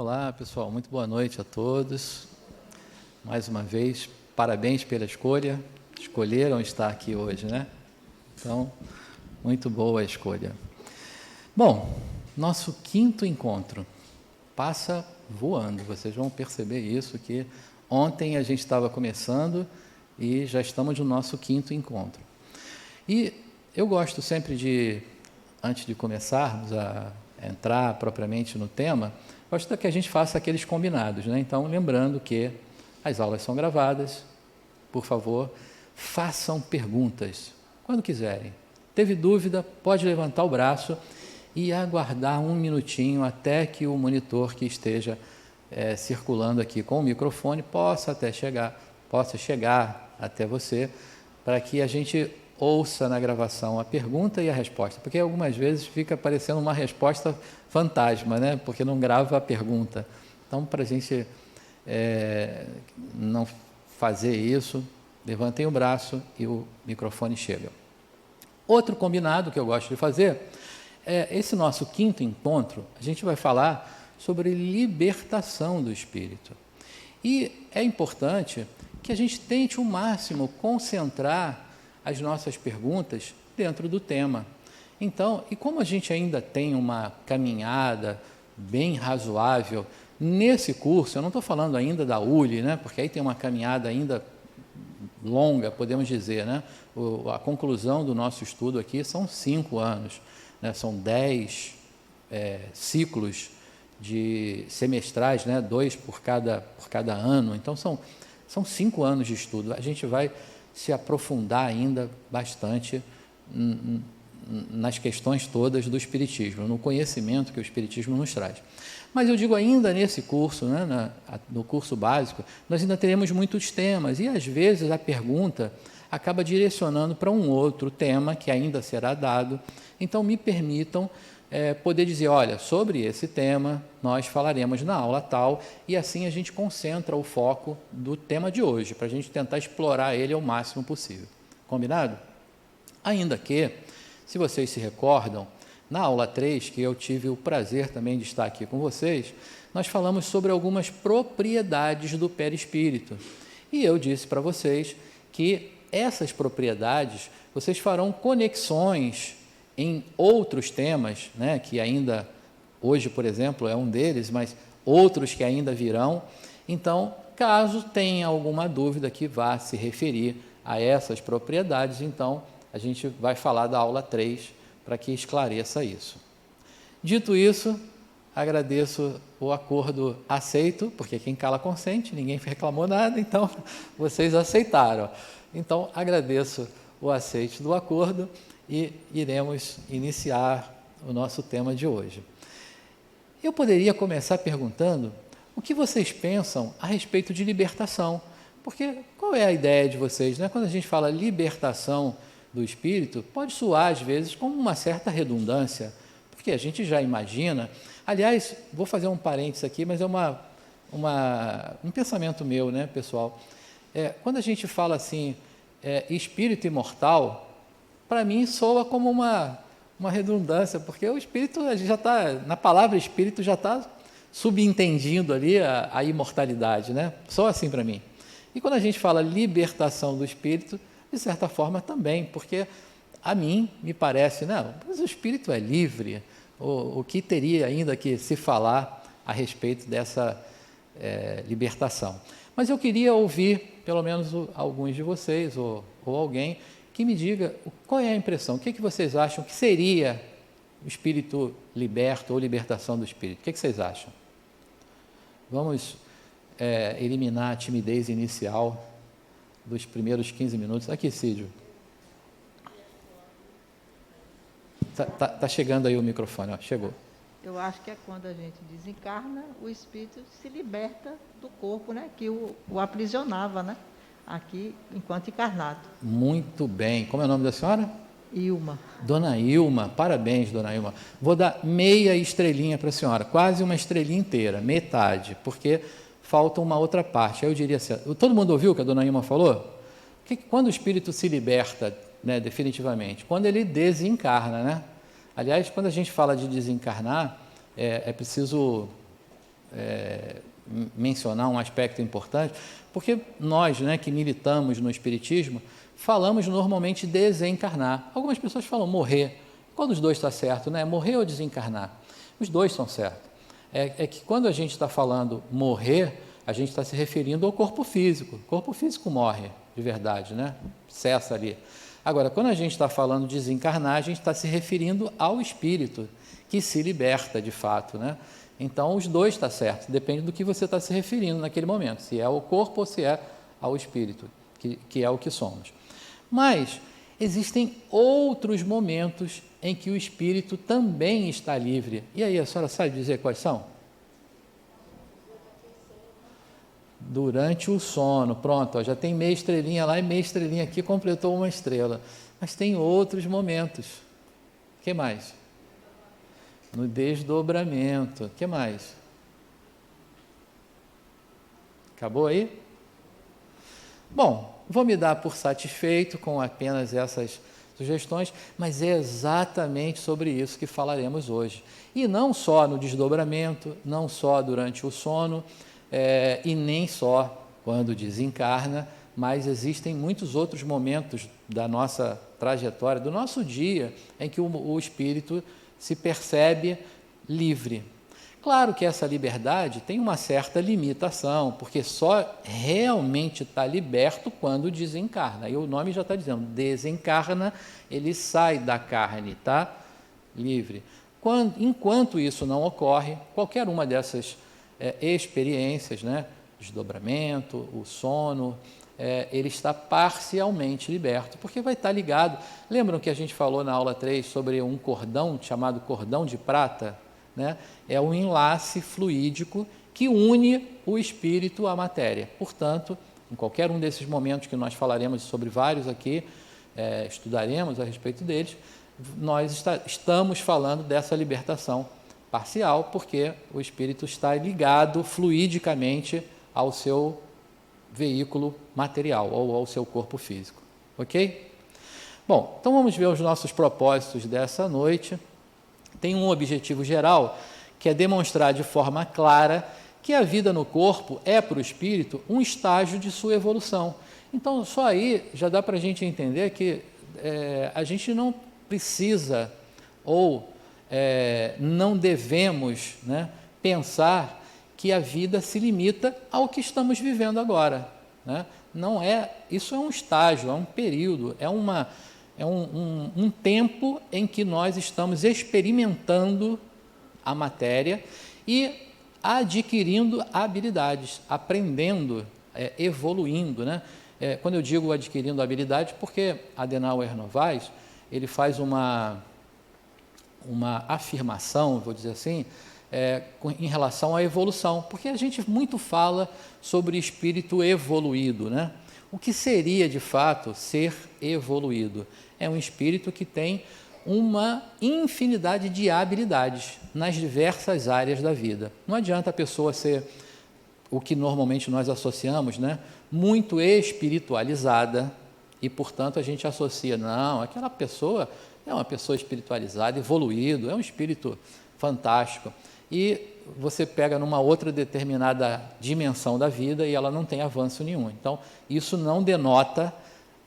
Olá, pessoal, muito boa noite a todos. Mais uma vez, parabéns pela escolha. Escolheram estar aqui hoje, né? Então, muito boa a escolha. Bom, nosso quinto encontro passa voando. Vocês vão perceber isso, que ontem a gente estava começando e já estamos no nosso quinto encontro. E eu gosto sempre de, antes de começarmos a entrar propriamente no tema, gosto que a gente faça aqueles combinados, né? Então, lembrando que as aulas são gravadas, por favor, façam perguntas, quando quiserem. Teve dúvida, pode levantar o braço e aguardar um minutinho até que o monitor que esteja circulando aqui com o microfone possa chegar até você, para que a gente ouça na gravação a pergunta e a resposta, porque algumas vezes fica parecendo uma resposta fantasma, né? Porque não grava a pergunta. Então, para a gente não fazer isso, levantem o braço e o microfone chega. Outro combinado que eu gosto de fazer é esse nosso quinto encontro, a gente vai falar sobre libertação do espírito. E é importante que a gente tente o máximo concentrar as nossas perguntas dentro do tema. Então, e como a gente ainda tem uma caminhada bem razoável nesse curso, eu não estou falando ainda da ULI, né, porque aí tem uma caminhada ainda longa, podemos dizer, né? A conclusão do nosso estudo aqui são 5 anos, né? São 10 ciclos de semestrais, né? 2 por cada ano, então são 5 anos de estudo. A gente vai se aprofundar ainda bastante nas questões todas do Espiritismo, no conhecimento que o Espiritismo nos traz. Mas eu digo, ainda nesse curso, né, no curso básico, nós ainda teremos muitos temas, e às vezes a pergunta acaba direcionando para um outro tema que ainda será dado. Então, me permitam poder dizer, olha, sobre esse tema nós falaremos na aula tal, e assim a gente concentra o foco do tema de hoje, para a gente tentar explorar ele ao máximo possível. Combinado? Ainda que, se vocês se recordam, na aula 3, que eu tive o prazer também de estar aqui com vocês, nós falamos sobre algumas propriedades do perispírito. E eu disse para vocês que essas propriedades, vocês farão conexões em outros temas, né, que ainda, hoje, por exemplo, é um deles, mas outros que ainda virão. Então, caso tenha alguma dúvida que vá se referir a essas propriedades, então, a gente vai falar da aula 3 para que esclareça isso. Dito isso, agradeço o acordo aceito, porque quem cala consente, ninguém reclamou nada, então vocês aceitaram. Então, agradeço o aceite do acordo e iremos iniciar o nosso tema de hoje. Eu poderia começar perguntando o que vocês pensam a respeito de libertação, porque qual é a ideia de vocês, né? Quando a gente fala libertação do espírito, pode soar às vezes como uma certa redundância, porque a gente já imagina, aliás, vou fazer um parênteses aqui, mas é um pensamento meu, né, pessoal? Quando a gente fala assim, espírito imortal, para mim soa como uma redundância, porque o espírito, a gente já está, na palavra espírito já está subentendido ali a imortalidade, né? Soa assim para mim. E quando a gente fala libertação do espírito, de certa forma também, porque a mim me parece, não, mas o espírito é livre, o que teria ainda que se falar a respeito dessa libertação. Mas eu queria ouvir, pelo menos alguns de vocês, ou alguém, que me diga qual é a impressão, o que vocês acham que seria o espírito liberto ou libertação do espírito? O que vocês acham? Vamos eliminar a timidez inicial dos primeiros 15 minutos. Aqui, Cídio. Tá chegando aí o microfone, ó, chegou. Eu acho que é quando a gente desencarna, o espírito se liberta do corpo, né, que o aprisionava, né, aqui enquanto encarnado. Muito bem. Como é o nome da senhora? Ilma. Dona Ilma, parabéns, dona Ilma. Vou dar meia estrelinha para a senhora, quase uma estrelinha inteira, metade, porque falta uma outra parte. Aí eu diria assim, todo mundo ouviu o que a dona Ilma falou? Que quando o espírito se liberta, né, definitivamente, quando ele desencarna, né? Aliás, quando a gente fala de desencarnar, é preciso mencionar um aspecto importante, porque nós, né, que militamos no Espiritismo, falamos normalmente desencarnar. Algumas pessoas falam morrer. Qual dos dois está certo, né? Morrer ou desencarnar? Os dois são certos. É que quando a gente está falando morrer, a gente está se referindo ao corpo físico. O corpo físico morre, de verdade, né? Cessa ali. Agora, quando a gente está falando desencarnar, a gente está se referindo ao espírito, que se liberta de fato, né? Então, os dois estão certos, depende do que você está se referindo naquele momento, se é ao corpo ou se é ao espírito, que é o que somos. Mas existem outros momentos em que o espírito também está livre. E aí, a senhora sabe dizer quais são? Durante o sono. Pronto, ó, já tem meia estrelinha lá e meia estrelinha aqui, completou uma estrela. Mas tem outros momentos. O que mais? No desdobramento. O que mais? Acabou aí? Bom, vou me dar por satisfeito com apenas essas sugestões, mas é exatamente sobre isso que falaremos hoje. E não só no desdobramento, não só durante o sono, e nem só quando desencarna, mas existem muitos outros momentos da nossa trajetória, do nosso dia, em que o espírito se percebe livre. Claro que essa liberdade tem uma certa limitação, porque só realmente está liberto quando desencarna. E o nome já está dizendo, desencarna, ele sai da carne, está livre. Enquanto isso não ocorre, qualquer uma dessas experiências, né, desdobramento, o sono, ele está parcialmente liberto, porque vai estar ligado. Lembram que a gente falou na aula 3 sobre um cordão chamado cordão de prata? Né? É um enlace fluídico que une o espírito à matéria. Portanto, em qualquer um desses momentos que nós falaremos sobre vários aqui, estudaremos a respeito deles, nós estamos falando dessa libertação parcial, porque o espírito está ligado fluidicamente ao seu veículo material ou ao seu corpo físico. Ok? Bom, então vamos ver os nossos propósitos dessa noite. Tem um objetivo geral, que é demonstrar de forma clara que a vida no corpo é, para o espírito, um estágio de sua evolução. Então, só aí já dá para a gente entender que a gente não precisa ou não devemos, né, pensar que a vida se limita ao que estamos vivendo agora. Né? Não é, isso é um estágio, é um período, é um tempo em que nós estamos experimentando a matéria e adquirindo habilidades, aprendendo, evoluindo. Né? Quando eu digo adquirindo habilidades, porque Adenauer Novaes, ele faz uma afirmação, vou dizer assim, em relação à evolução, porque a gente muito fala sobre espírito evoluído, né? O que seria, de fato, ser evoluído? É um espírito que tem uma infinidade de habilidades nas diversas áreas da vida. Não adianta a pessoa ser o que normalmente nós associamos, né? Muito espiritualizada e, portanto, a gente associa, não, aquela pessoa é uma pessoa espiritualizada, evoluído, é um espírito fantástico. E você pega numa outra determinada dimensão da vida e ela não tem avanço nenhum. Então, isso não denota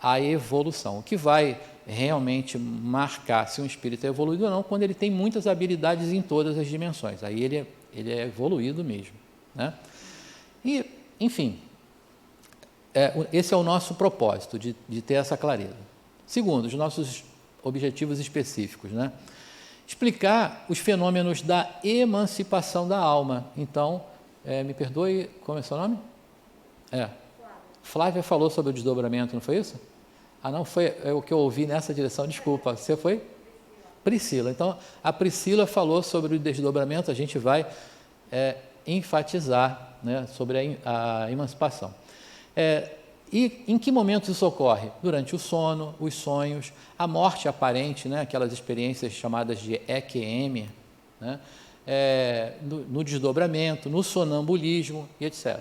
a evolução. O que vai realmente marcar se um espírito é evoluído ou não, quando ele tem muitas habilidades em todas as dimensões. Aí ele é evoluído mesmo. Né? E, enfim, esse é o nosso propósito, de ter essa clareza. Segundo, os nossos objetivos específicos, né? Explicar os fenômenos da emancipação da alma. Então, me perdoe, como é o seu nome? Flávia falou sobre o desdobramento, não foi isso? Ah, não, foi o que eu ouvi nessa direção, desculpa. Você foi? Priscila. Então, a Priscila falou sobre o desdobramento, a gente vai enfatizar, né, sobre a emancipação. E em que momentos isso ocorre? Durante o sono, os sonhos, a morte aparente, né, aquelas experiências chamadas de EQM, né, no desdobramento, no sonambulismo e etc.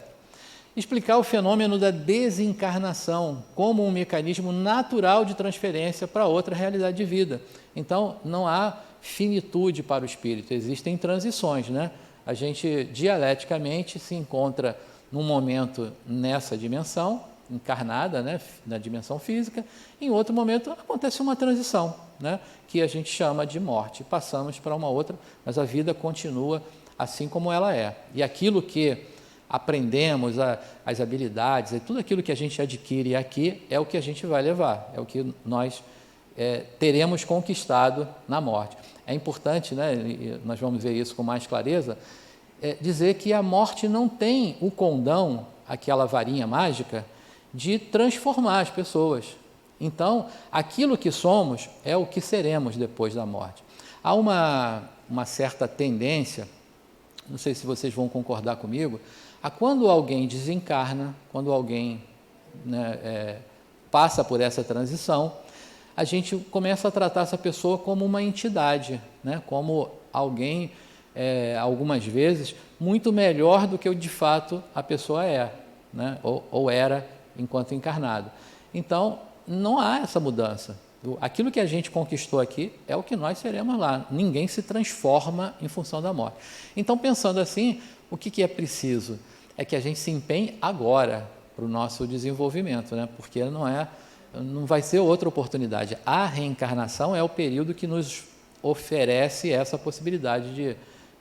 Explicar o fenômeno da desencarnação como um mecanismo natural de transferência para outra realidade de vida. Então, não há finitude para o espírito, existem transições, né? A gente dialeticamente se encontra num momento nessa dimensão, encarnada, né, na dimensão física, em outro momento acontece uma transição, né, que a gente chama de morte. Passamos para uma outra, mas a vida continua assim como ela é. E aquilo que aprendemos, as habilidades, e tudo aquilo que a gente adquire aqui é o que a gente vai levar, é o que nós teremos conquistado na morte. É importante, né, e nós vamos ver isso com mais clareza, dizer que a morte não tem o condão, aquela varinha mágica, de transformar as pessoas. Então, aquilo que somos é o que seremos depois da morte. Há uma certa tendência, não sei se vocês vão concordar comigo, a quando alguém desencarna, quando alguém, né, passa por essa transição, a gente começa a tratar essa pessoa como uma entidade, né, como alguém, algumas vezes, muito melhor do que de fato a pessoa é, né, ou era enquanto encarnado. Então, não há essa mudança. Aquilo que a gente conquistou aqui é o que nós seremos lá. Ninguém se transforma em função da morte. Então, pensando assim, o que é preciso? É que a gente se empenhe agora para o nosso desenvolvimento, né? Porque não vai ser outra oportunidade. A reencarnação é o período que nos oferece essa possibilidade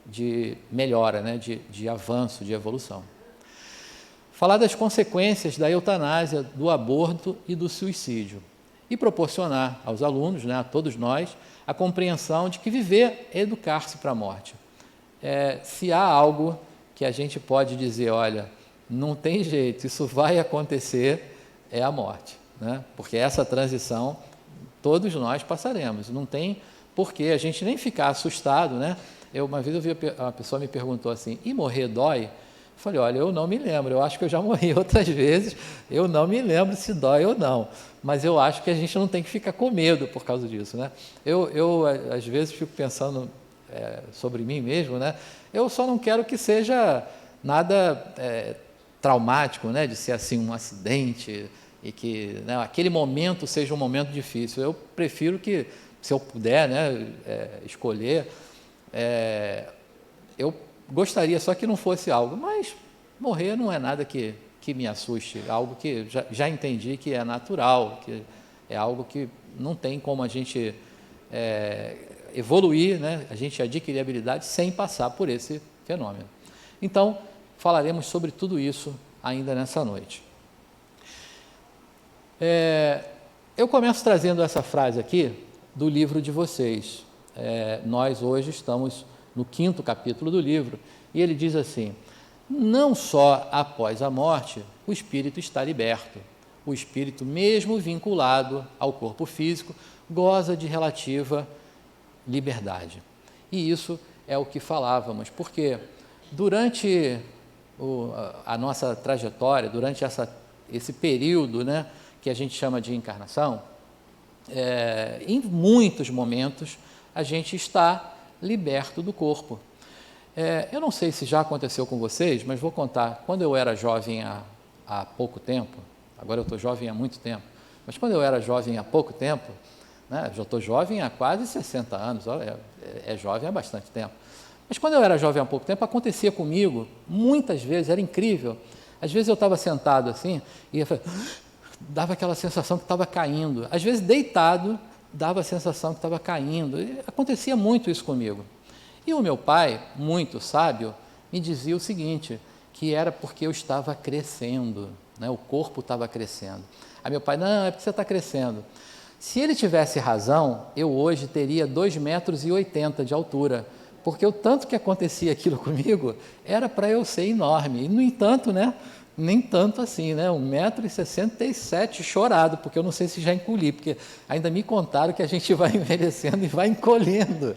de melhora, né? de avanço, de evolução. Falar das consequências da eutanásia, do aborto e do suicídio. E proporcionar aos alunos, né, a todos nós, a compreensão de que viver é educar-se para a morte. Se há algo que a gente pode dizer, olha, não tem jeito, isso vai acontecer, é a morte, né? Porque essa transição todos nós passaremos, não tem por que a gente nem ficar assustado, né? Uma vez eu vi uma pessoa me perguntou assim, e morrer dói? Eu falei, olha, eu não me lembro, eu acho que eu já morri outras vezes, eu não me lembro se dói ou não, mas eu acho que a gente não tem que ficar com medo por causa disso, né? Eu às vezes fico pensando sobre mim mesmo, né? Eu só não quero que seja nada traumático, né? De ser assim um acidente e que, né, aquele momento seja um momento difícil. Eu prefiro que, se eu puder, né, escolher, eu gostaria só que não fosse algo, mas morrer não é nada que me assuste, algo que já entendi que é natural, que é algo que não tem como a gente evoluir, né? A gente adquirir habilidade sem passar por esse fenômeno. Então, falaremos sobre tudo isso ainda nessa noite. Eu começo trazendo essa frase aqui do livro de vocês. Nós hoje estamos no 5º capítulo do livro, e ele diz assim, não só após a morte o espírito está liberto, o espírito mesmo vinculado ao corpo físico goza de relativa liberdade. E isso é o que falávamos, porque durante a nossa trajetória, durante esse período, né, que a gente chama de encarnação, em muitos momentos a gente está liberto do corpo. Eu não sei se já aconteceu com vocês, mas vou contar. Quando eu era jovem há pouco tempo, agora eu estou jovem há muito tempo, mas quando eu era jovem há pouco tempo, né, já estou jovem há quase 60 anos, olha, é jovem há bastante tempo. Mas quando eu era jovem há pouco tempo, acontecia comigo, muitas vezes, era incrível. Às vezes eu estava sentado assim, e dava aquela sensação que estava caindo. Às vezes deitado, dava a sensação que estava caindo. E acontecia muito isso comigo. E o meu pai, muito sábio, me dizia o seguinte, que era porque eu estava crescendo, né? O corpo estava crescendo. Aí meu pai, não, é porque você está crescendo. Se ele tivesse razão, eu hoje teria 2,80 metros de altura, porque o tanto que acontecia aquilo comigo era para eu ser enorme. E, no entanto, né, nem tanto assim, né, 1,67 m chorado, porque eu não sei se já encolhi, porque ainda me contaram que a gente vai envelhecendo e vai encolhendo,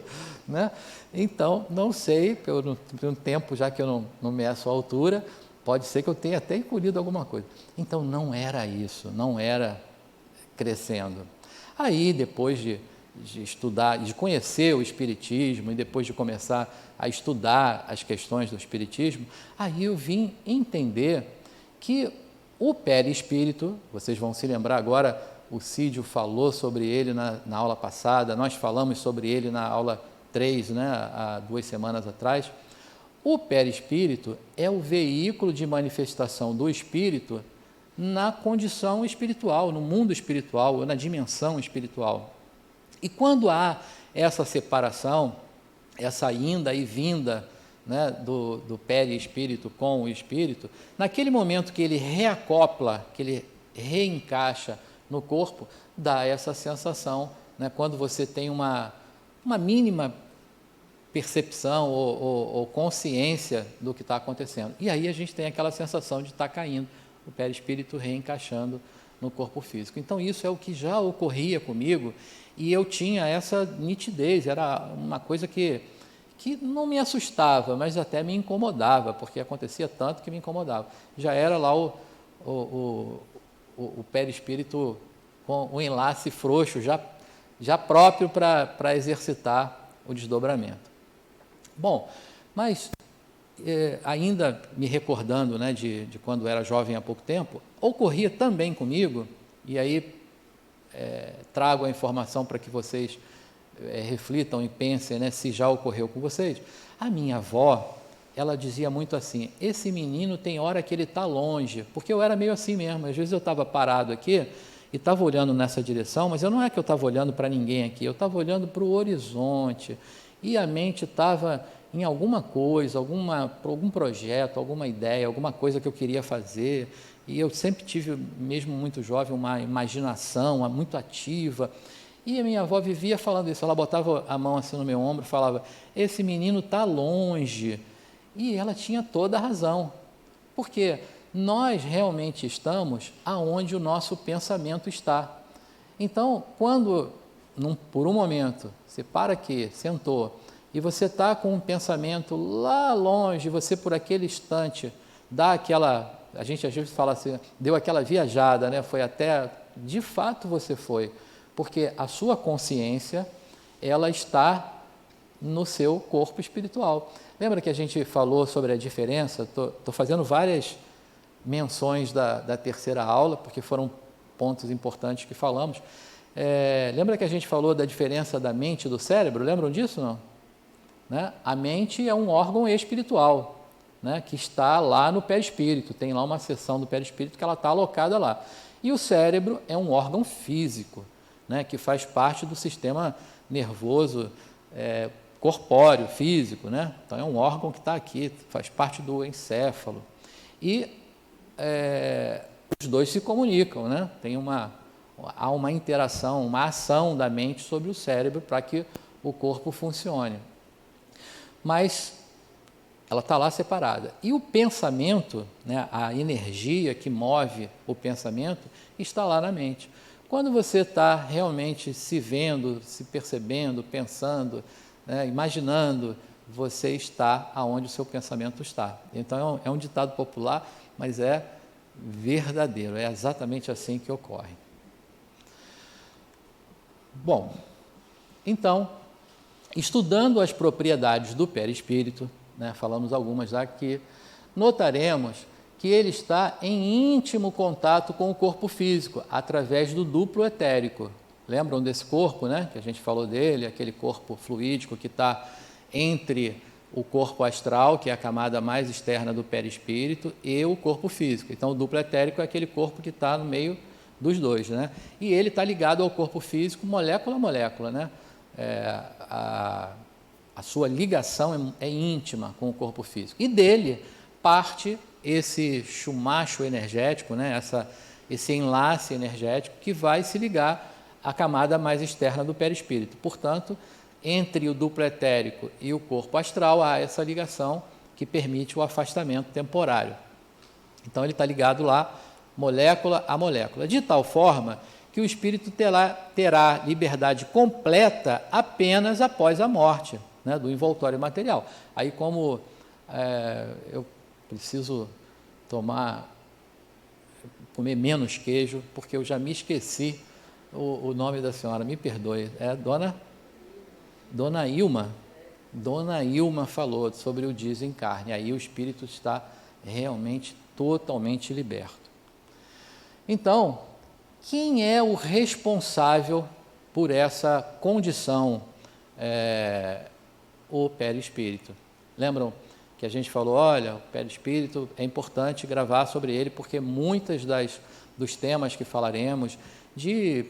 né? Então, não sei, por um tempo já que eu não meço a altura, pode ser que eu tenha até encolhido alguma coisa. Então, não era isso, não era crescendo. Aí, depois de estudar, de conhecer o Espiritismo e depois de começar a estudar as questões do Espiritismo, aí eu vim entender que o perispírito, vocês vão se lembrar agora, o Cídio falou sobre ele na aula passada, nós falamos sobre ele na aula 3, né, há 2 semanas atrás. O perispírito é o veículo de manifestação do espírito na condição espiritual, no mundo espiritual, ou na dimensão espiritual. E quando há essa separação, essa inda e vinda, né, do perispírito com o espírito, naquele momento que ele reacopla, que ele reencaixa no corpo, dá essa sensação, né, quando você tem uma mínima percepção ou consciência do que está acontecendo. E aí a gente tem aquela sensação de estar caindo, o perispírito reencaixando no corpo físico. Então isso é o que já ocorria comigo e eu tinha essa nitidez, era uma coisa que não me assustava, mas até me incomodava, porque acontecia tanto que me incomodava. Já era lá o perispírito com o enlace frouxo, já próprio para exercitar o desdobramento. Bom, mas ainda me recordando, né, de quando era jovem há pouco tempo, ocorria também comigo, e aí trago a informação para que vocês reflitam e pensem, né, se já ocorreu com vocês. A minha avó, ela dizia muito assim, esse menino tem hora que ele está longe, porque eu era meio assim mesmo, às vezes eu estava parado aqui e estava olhando nessa direção, mas não é que eu estava olhando para ninguém aqui, eu estava olhando para o horizonte, e a mente estava em alguma coisa, algum projeto, alguma ideia, alguma coisa que eu queria fazer, e eu sempre tive, mesmo muito jovem, uma imaginação muito ativa, e a minha avó vivia falando isso, ela botava a mão assim no meu ombro e falava, esse menino está longe, e ela tinha toda a razão, porque nós realmente estamos aonde o nosso pensamento está. Então, quando, por um momento, você para aqui, sentou, e você está com um pensamento lá longe, você por aquele instante dá aquela, a gente às vezes fala assim, deu aquela viajada, né? Foi até, de fato você foi, porque a sua consciência, ela está no seu corpo espiritual. Lembra que a gente falou sobre a diferença? Estou fazendo várias menções da terceira aula, porque foram pontos importantes que falamos. Lembra que a gente falou da diferença da mente e do cérebro? Lembram disso, não? Né? A mente é um órgão espiritual, né, que está lá no perispírito, tem lá uma seção do perispírito que ela está alocada lá. E o cérebro é um órgão físico, né, que faz parte do sistema nervoso corpóreo, físico, né? Então é um órgão que está aqui, faz parte do encéfalo. E os dois se comunicam, né? Há uma interação, uma ação da mente sobre o cérebro para que o corpo funcione. Mas ela está lá separada. E o pensamento, né, a energia que move o pensamento, está lá na mente. Quando você está realmente se vendo, se percebendo, pensando, né, imaginando, você está aonde o seu pensamento está. Então é um ditado popular, mas é verdadeiro, é exatamente assim que ocorre. Bom, então, estudando as propriedades do perispírito, né, falamos algumas já que notaremos que ele está em íntimo contato com o corpo físico, através do duplo etérico. Lembram desse corpo, né, que a gente falou dele, aquele corpo fluídico que está entre o corpo astral, que é a camada mais externa do perispírito, e o corpo físico. Então, o duplo etérico é aquele corpo que está no meio dos dois, né? E ele está ligado ao corpo físico, molécula a molécula, né? A sua ligação é íntima com o corpo físico. E dele parte esse chumacho energético, né? Esse enlace energético que vai se ligar à camada mais externa do perispírito. Portanto, entre o duplo etérico e o corpo astral há essa ligação que permite o afastamento temporário. Então ele está ligado lá, molécula a molécula, de tal forma que o espírito terá liberdade completa apenas após a morte, né, do envoltório material. Aí como eu preciso comer menos queijo, porque eu já me esqueci o nome da senhora, me perdoe, é Dona Ilma. Dona Ilma falou sobre o desencarne, aí o espírito está realmente totalmente liberto. Então, quem é o responsável por essa condição, o perispírito? Lembram que a gente falou, olha, o perispírito é importante gravar sobre ele, porque muitas dos temas que falaremos, de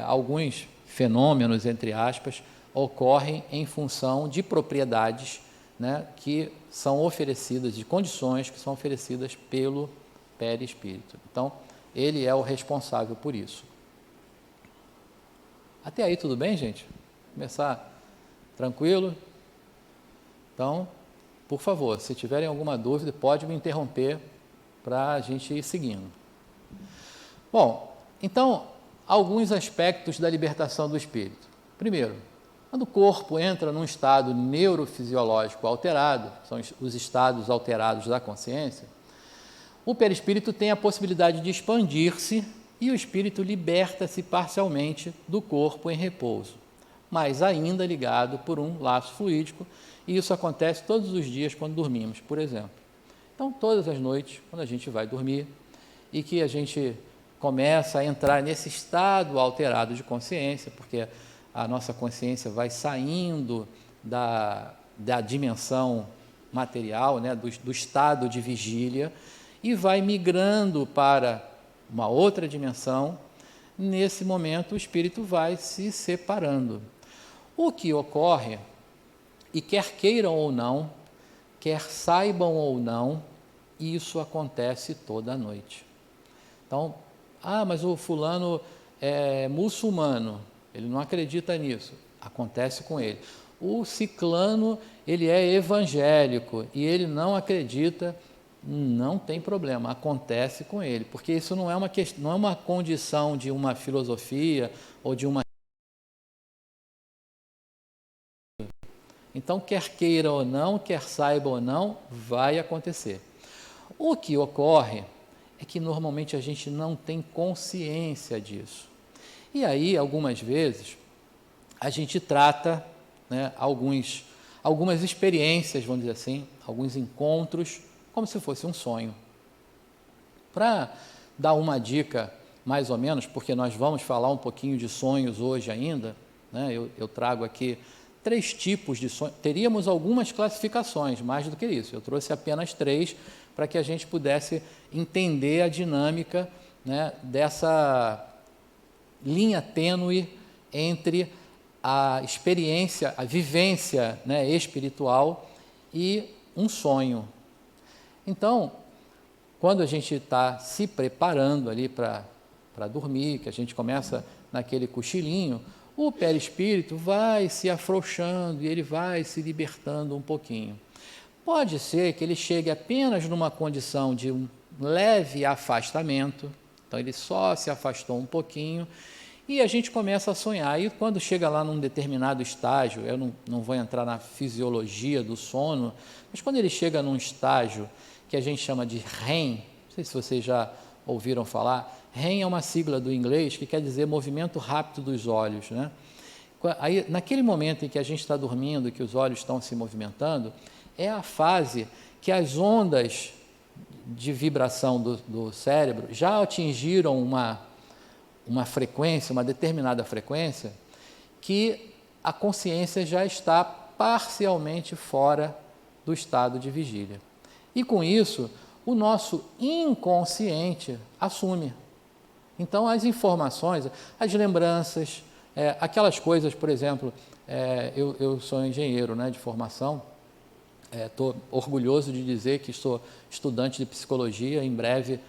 alguns fenômenos, entre aspas, ocorrem em função de propriedades, né, que são oferecidas, de condições que são oferecidas pelo perispírito. Então, ele é o responsável por isso. Até aí tudo bem, gente? Começar tranquilo? Então, por favor, se tiverem alguma dúvida, pode me interromper para a gente ir seguindo. Bom, então, alguns aspectos da libertação do espírito. Primeiro, quando o corpo entra num estado neurofisiológico alterado, são os estados alterados da consciência, o perispírito tem a possibilidade de expandir-se e o espírito liberta-se parcialmente do corpo em repouso, mas ainda ligado por um laço fluídico, e isso acontece todos os dias quando dormimos, por exemplo. Então, todas as noites, quando a gente vai dormir e que a gente começa a entrar nesse estado alterado de consciência, porque a nossa consciência vai saindo da dimensão material, né, do estado de vigília, e vai migrando para uma outra dimensão. Nesse momento, o espírito vai se separando. O que ocorre, e quer queiram ou não, quer saibam ou não, isso acontece toda noite. Então, mas o fulano é muçulmano, ele não acredita nisso. Acontece com ele. O ciclano, ele é evangélico e ele não acredita, não tem problema, acontece com ele, porque isso não é uma condição de uma filosofia ou de uma... Então, quer queira ou não, quer saiba ou não, vai acontecer. O que ocorre é que normalmente a gente não tem consciência disso. E aí, algumas vezes, a gente trata, né, algumas experiências, vamos dizer assim, alguns encontros, como se fosse um sonho. Para dar uma dica, mais ou menos, porque nós vamos falar um pouquinho de sonhos hoje ainda, né, eu trago aqui 3 tipos de sonhos. Teríamos algumas classificações, mais do que isso. Eu trouxe apenas 3 para que a gente pudesse entender a dinâmica, né, dessa linha tênue entre a experiência, a vivência, né, espiritual e um sonho. Então, quando a gente está se preparando ali para dormir, que a gente começa naquele cochilinho, o perispírito vai se afrouxando e ele vai se libertando um pouquinho. Pode ser que ele chegue apenas numa condição de um leve afastamento, então ele só se afastou um pouquinho, e a gente começa a sonhar. E quando chega lá num determinado estágio, eu não vou entrar na fisiologia do sono, mas quando ele chega num estágio que a gente chama de REM, não sei se vocês já ouviram falar, REM é uma sigla do inglês que quer dizer movimento rápido dos olhos, né? Aí, naquele momento em que a gente está dormindo, que os olhos estão se movimentando, é a fase que as ondas de vibração do cérebro já atingiram uma frequência, uma determinada frequência, que a consciência já está parcialmente fora do estado de vigília. E com isso, o nosso inconsciente assume. Então, as informações, as lembranças, aquelas coisas, por exemplo, eu sou engenheiro, né, de formação, estou orgulhoso de dizer que sou estudante de psicologia, em breve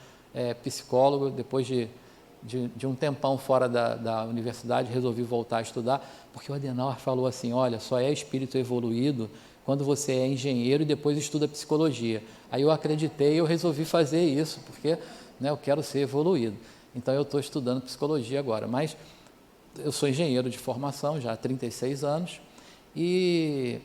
psicólogo, depois de um tempão fora da universidade, resolvi voltar a estudar, porque o Adenauer falou assim, olha, só é espírito evoluído quando você é engenheiro e depois estuda psicologia. Aí eu acreditei e eu resolvi fazer isso, porque, né, eu quero ser evoluído. Então eu estou estudando psicologia agora, mas eu sou engenheiro de formação já há 36 anos e,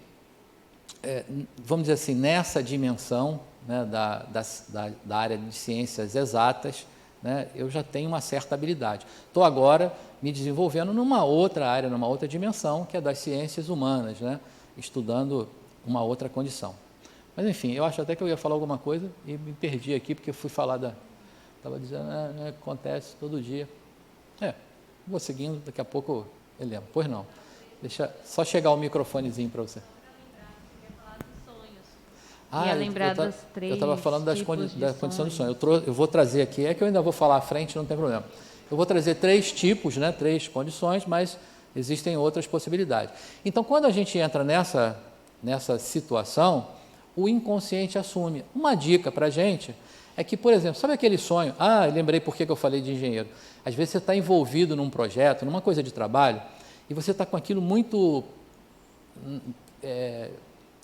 vamos dizer assim, nessa dimensão, né, da área de ciências exatas, né, eu já tenho uma certa habilidade. Estou agora me desenvolvendo numa outra área, numa outra dimensão, que é das ciências humanas, né, estudando uma outra condição. Mas, enfim, eu acho até que eu ia falar alguma coisa e me perdi aqui, porque fui falar estava dizendo, acontece todo dia. Vou seguindo, daqui a pouco eu lembro. Pois não. Deixa só chegar o microfonezinho para você. Ia lembrar dos eu estava falando da condição do sonho. Eu vou trazer aqui, é que eu ainda vou falar à frente, não tem problema. Eu vou trazer 3 tipos, né, 3 condições, mas existem outras possibilidades. Então, quando a gente entra nessa situação, o inconsciente assume. Uma dica para a gente é que, por exemplo, sabe aquele sonho? Lembrei por que eu falei de engenheiro. Às vezes você está envolvido num projeto, numa coisa de trabalho, e você está com aquilo muito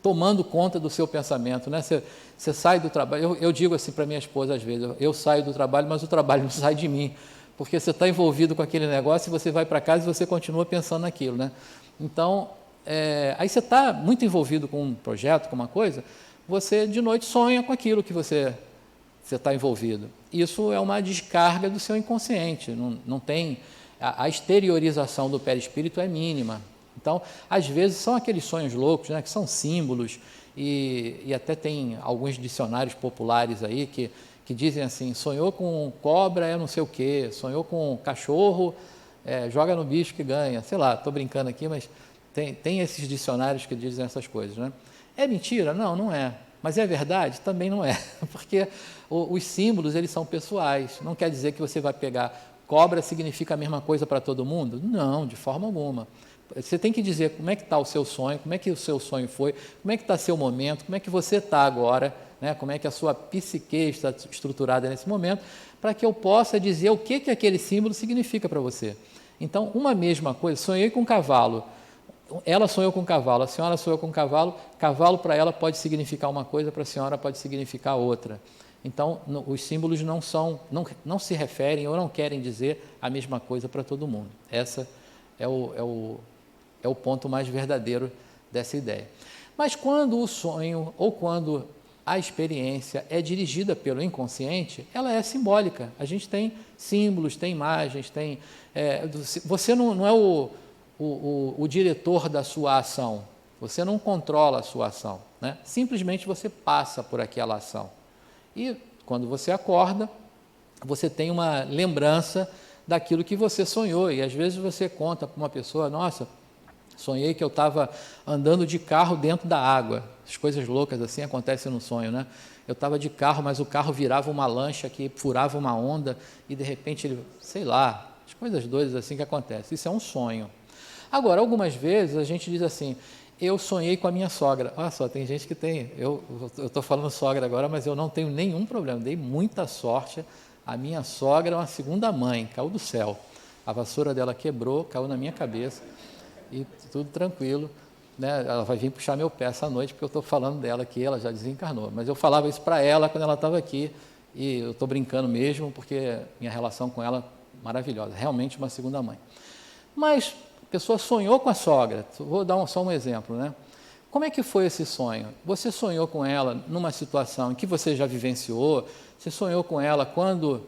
tomando conta do seu pensamento, né? Você sai do trabalho, eu digo assim para minha esposa às vezes, eu saio do trabalho, mas o trabalho não sai de mim, porque você está envolvido com aquele negócio e você vai para casa e você continua pensando naquilo, né? Então, aí você está muito envolvido com um projeto, com uma coisa, você de noite sonha com aquilo que você está envolvido. Isso é uma descarga do seu inconsciente, não tem, a exteriorização do perispírito é mínima. Então, às vezes, são aqueles sonhos loucos, né, que são símbolos, e até tem alguns dicionários populares aí que dizem assim, sonhou com cobra é não sei o quê, sonhou com cachorro, joga no bicho que ganha. Sei lá, estou brincando aqui, mas tem esses dicionários que dizem essas coisas, né? É mentira? Não, não é. Mas é verdade? Também não é, porque os símbolos, eles são pessoais. Não quer dizer que você vai pegar cobra significa a mesma coisa para todo mundo? Não, de forma alguma. Você tem que dizer como é que está o seu sonho, como é que o seu sonho foi, como é que está seu momento, como é que você está agora, né? Como é que a sua psique está estruturada nesse momento, para que eu possa dizer o que aquele símbolo significa para você. Então, uma mesma coisa, sonhei com um cavalo, ela sonhou com um cavalo, a senhora sonhou com um cavalo, cavalo para ela pode significar uma coisa, para a senhora pode significar outra. Então, os símbolos não se referem ou não querem dizer a mesma coisa para todo mundo. Essa é o ponto mais verdadeiro dessa ideia. Mas quando o sonho ou quando a experiência é dirigida pelo inconsciente, ela é simbólica. A gente tem símbolos, tem imagens, você não é o diretor da sua ação, você não controla a sua ação, né? Simplesmente você passa por aquela ação. E quando você acorda, você tem uma lembrança daquilo que você sonhou, e às vezes você conta para uma pessoa, nossa, sonhei que eu estava andando de carro dentro da água. As coisas loucas assim acontecem no sonho, né? Eu estava de carro, mas o carro virava uma lancha que furava uma onda e de repente ele, sei lá, as coisas doidas assim que acontecem. Isso é um sonho. Agora, algumas vezes a gente diz assim, eu sonhei com a minha sogra. Olha só, tem gente que tem, eu estou falando sogra agora, mas eu não tenho nenhum problema, dei muita sorte. A minha sogra é uma segunda mãe, caiu do céu. A vassoura dela quebrou, caiu na minha cabeça e tudo tranquilo, né? Ela vai vir puxar meu pé essa noite porque eu estou falando dela aqui, ela já desencarnou. Mas eu falava isso para ela quando ela estava aqui e eu estou brincando mesmo porque minha relação com ela é maravilhosa, realmente uma segunda mãe. Mas a pessoa sonhou com a sogra, vou dar só um exemplo, né? Como é que foi esse sonho? Você sonhou com ela numa situação em que você já vivenciou? Você sonhou com ela quando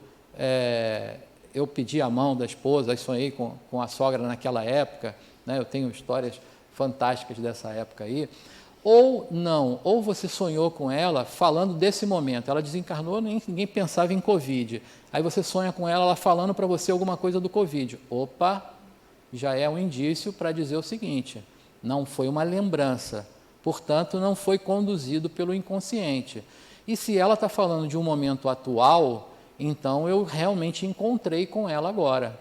eu pedi a mão da esposa, aí sonhei com a sogra naquela época, né? Eu tenho histórias fantásticas dessa época aí. Ou não, ou você sonhou com ela falando desse momento, ela desencarnou, ninguém pensava em Covid. Aí você sonha com ela falando para você alguma coisa do Covid. Opa, já é um indício para dizer o seguinte, não foi uma lembrança, portanto, não foi conduzido pelo inconsciente. E se ela está falando de um momento atual, então eu realmente encontrei com ela agora,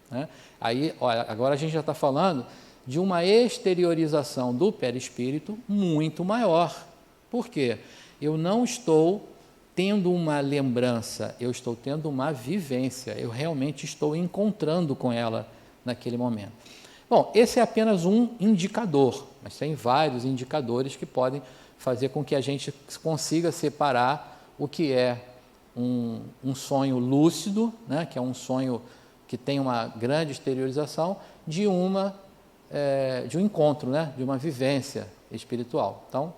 né? Aí, olha, agora a gente já está falando de uma exteriorização do perispírito muito maior. Por quê? Eu não estou tendo uma lembrança, eu estou tendo uma vivência, eu realmente estou encontrando com ela naquele momento. Bom, esse é apenas um indicador, mas tem vários indicadores que podem fazer com que a gente consiga separar o que é um sonho lúcido, né, que é um sonho que tem uma grande exteriorização, de um encontro, né, de uma vivência espiritual. Então,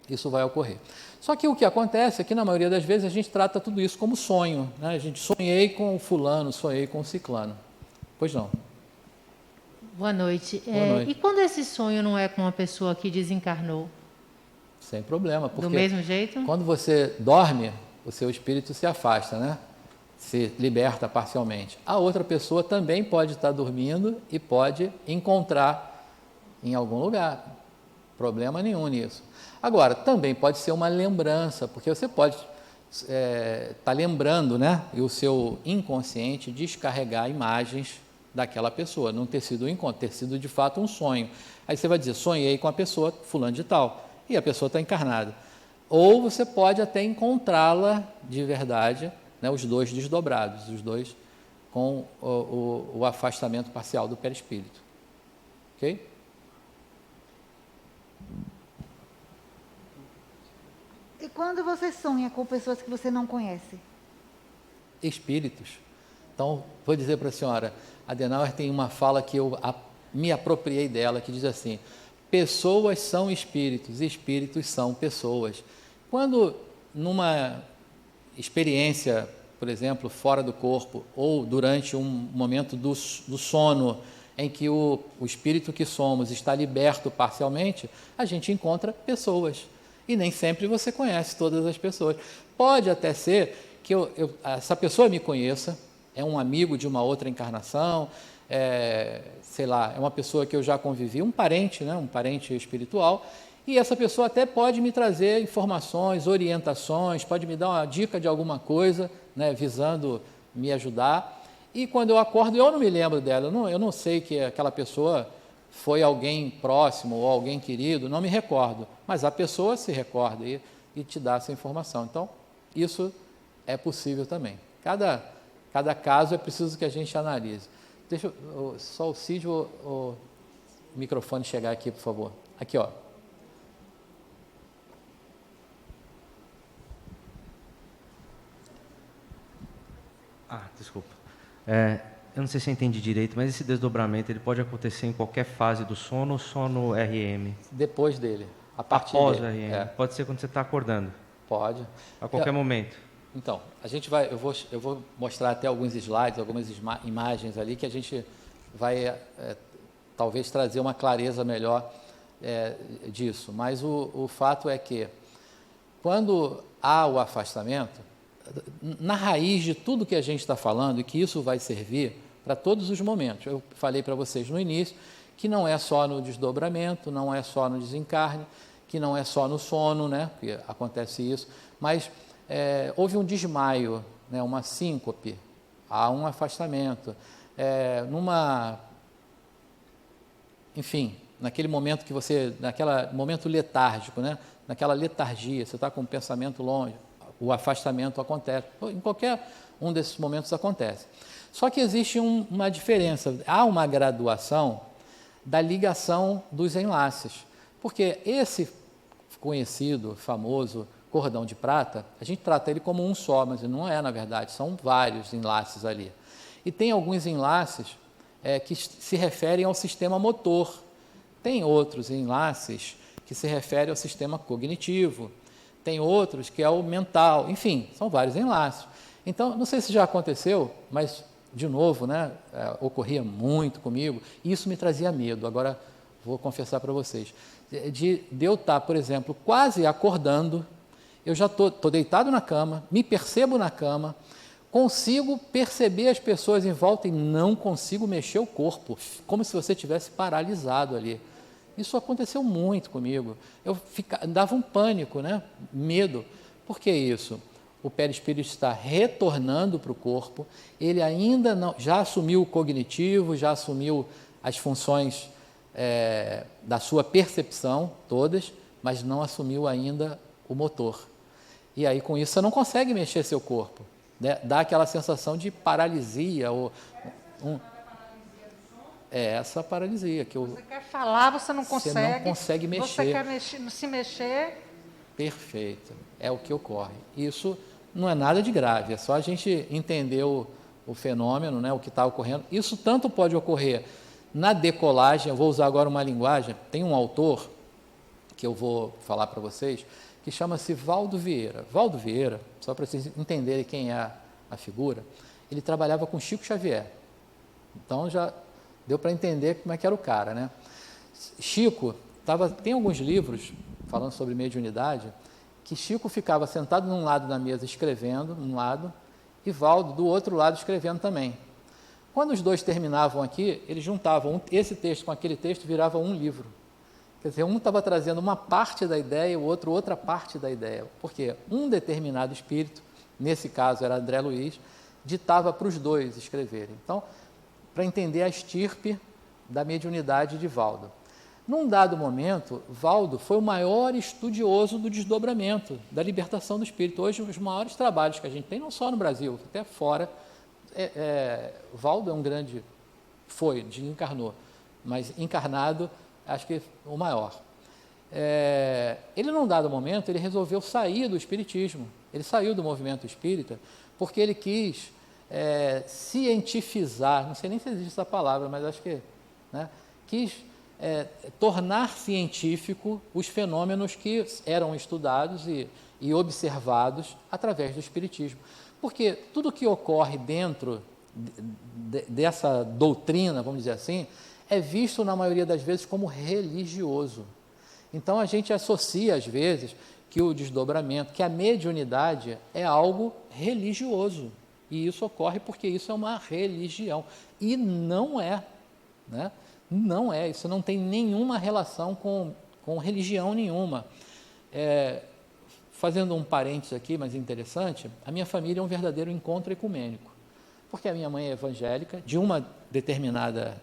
isso vai ocorrer. Só que o que acontece é que, na maioria das vezes, a gente trata tudo isso como sonho, né? A gente sonhei com o fulano, sonhei com o ciclano. Pois não. Boa noite. Boa noite. E quando esse sonho não é com uma pessoa que desencarnou? Sem problema. Porque do mesmo jeito? Quando você dorme, o seu espírito se afasta, né? Se liberta parcialmente. A outra pessoa também pode estar dormindo e pode encontrar em algum lugar. Problema nenhum nisso. Agora, também pode ser uma lembrança, porque você pode estar lembrando, né? E o seu inconsciente descarregar imagens daquela pessoa, não ter sido um encontro, ter sido de fato um sonho. Aí você vai dizer, sonhei com a pessoa fulano de tal, e a pessoa está encarnada. Ou você pode até encontrá-la de verdade, né? Os dois desdobrados, os dois com o afastamento parcial do perispírito. Ok? E quando você sonha com pessoas que você não conhece? Espíritos. Então, vou dizer para a senhora, Adenauer tem uma fala que eu me apropriei dela, que diz assim, pessoas são espíritos, espíritos são pessoas. Quando numa experiência, por exemplo, fora do corpo, ou durante um momento do sono, em que o espírito que somos está liberto parcialmente, a gente encontra pessoas. E nem sempre você conhece todas as pessoas. Pode até ser que essa pessoa me conheça, é um amigo de uma outra encarnação, sei lá, é uma pessoa que eu já convivi, um parente, né, um parente espiritual, e essa pessoa até pode me trazer informações, orientações, pode me dar uma dica de alguma coisa, né, visando me ajudar. E quando eu acordo, eu não me lembro dela, eu não sei que aquela pessoa foi alguém próximo ou alguém querido, não me recordo, mas a pessoa se recorda e te dá essa informação. Então, isso é possível também. Cada caso é preciso que a gente analise. Deixa só o Cid, o microfone chegar aqui, por favor. Aqui, ó. Desculpa. Eu não sei se eu entendi direito, mas esse desdobramento ele pode acontecer em qualquer fase do sono ou só no RM? Depois dele, a partir após dele. o RM. Pode ser quando você está acordando? Pode. A qualquer momento. Então, eu vou mostrar até alguns slides, algumas imagens ali que a gente vai talvez trazer uma clareza melhor disso. Mas o fato é que quando há o afastamento, na raiz de tudo que a gente está falando, e que isso vai servir para todos os momentos. Eu falei para vocês no início que não é só no desdobramento, não é só no desencarne, que não é só no sono, né, que acontece isso, mas houve um desmaio, né, uma síncope, há um afastamento, enfim, naquele momento que naquele momento letárgico, né, naquela letargia, você está com o pensamento longe, o afastamento acontece, em qualquer um desses momentos acontece. Só que existe uma diferença, há uma graduação da ligação dos enlaces, porque esse conhecido, famoso cordão de prata, a gente trata ele como um só, mas não é, na verdade, são vários enlaces ali. E tem alguns enlaces que se referem ao sistema motor, tem outros enlaces que se referem ao sistema cognitivo, tem outros que é o mental, enfim, são vários enlaces. Então, não sei se já aconteceu, mas, de novo, né, ocorria muito comigo, e isso me trazia medo. Agora, vou confessar para vocês, de eu estar, por exemplo, quase acordando, eu já estou deitado na cama, me percebo na cama, consigo perceber as pessoas em volta e não consigo mexer o corpo, como se você tivesse paralisado ali. Isso aconteceu muito comigo. Dava um pânico, né? Medo. Por que isso? O perispírito está retornando para o corpo, ele ainda não, já assumiu o cognitivo, já assumiu as funções da sua percepção, todas, mas não assumiu ainda o motor. E aí, com isso, você não consegue mexer seu corpo. Né? Dá aquela sensação de paralisia. É essa paralisia que você quer falar, você não consegue. Você não consegue mexer. Você quer se mexer. Perfeito. É o que ocorre. Isso não é nada de grave, é só a gente entender o fenômeno, né, o que está ocorrendo. Isso tanto pode ocorrer na decolagem, eu vou usar agora uma linguagem, tem um autor, que eu vou falar para vocês, que chama-se Valdo Vieira. Valdo Vieira, só para vocês entenderem quem é a figura, ele trabalhava com Chico Xavier. Então já deu para entender como é que era o cara, né? Chico, tem alguns livros falando sobre mediunidade, que Chico ficava sentado num lado da mesa escrevendo, num lado, e Valdo do outro lado escrevendo também. Quando os dois terminavam aqui, eles juntavam esse texto com aquele texto, virava um livro. Quer dizer, um estava trazendo uma parte da ideia, o outro outra parte da ideia. Porque um determinado espírito, nesse caso era André Luiz, ditava para os dois escreverem. Então, para entender a estirpe da mediunidade de Valdo. Num dado momento, Valdo foi o maior estudioso do desdobramento, da libertação do espírito. Hoje, os maiores trabalhos que a gente tem, não só no Brasil, até fora, Valdo é um grande, desencarnou, mas encarnado, acho que o maior. Ele, num dado momento, ele resolveu sair do espiritismo, ele saiu do movimento espírita, porque ele quis cientificizar, não sei nem se existe essa palavra, mas acho que, né, quis tornar científico os fenômenos que eram estudados e observados através do espiritismo. Porque tudo que ocorre dentro dessa doutrina, vamos dizer assim, é visto na maioria das vezes como religioso. Então a gente associa às vezes que o desdobramento, que a mediunidade é algo religioso. E isso ocorre porque isso é uma religião. E não é, né? Não é, isso não tem nenhuma relação com religião nenhuma. Fazendo um parênteses aqui, mas interessante, a minha família é um verdadeiro encontro ecumênico, porque a minha mãe é evangélica, de uma determinada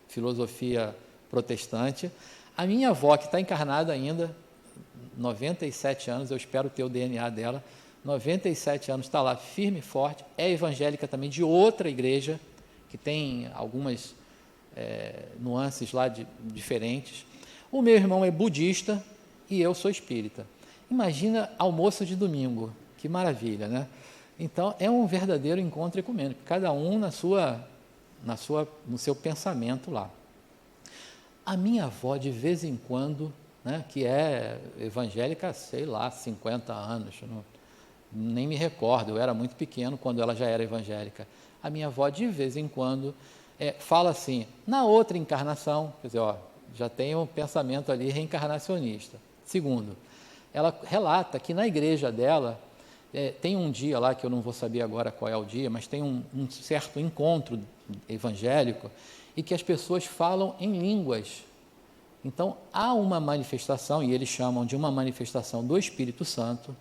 filosofia protestante, a minha avó, que está encarnada ainda, 97 anos, eu espero ter o DNA dela, 97 anos, está lá firme e forte, é evangélica também, de outra igreja, que tem algumas nuances lá diferentes. O meu irmão é budista e eu sou espírita. Imagina almoço de domingo, que maravilha, né? Então, é um verdadeiro encontro ecumênico, cada um no seu pensamento lá. A minha avó, de vez em quando, né, que é evangélica, sei lá, 50 anos, nem me recordo, eu era muito pequeno quando ela já era evangélica. A minha avó, de vez em quando, fala assim, na outra encarnação, quer dizer, já tem um pensamento ali reencarnacionista. Segundo, ela relata que na igreja dela, tem um dia lá, que eu não vou saber agora qual é o dia, mas tem um certo encontro evangélico e que as pessoas falam em línguas. Então, há uma manifestação, e eles chamam de uma manifestação do Espírito Santo,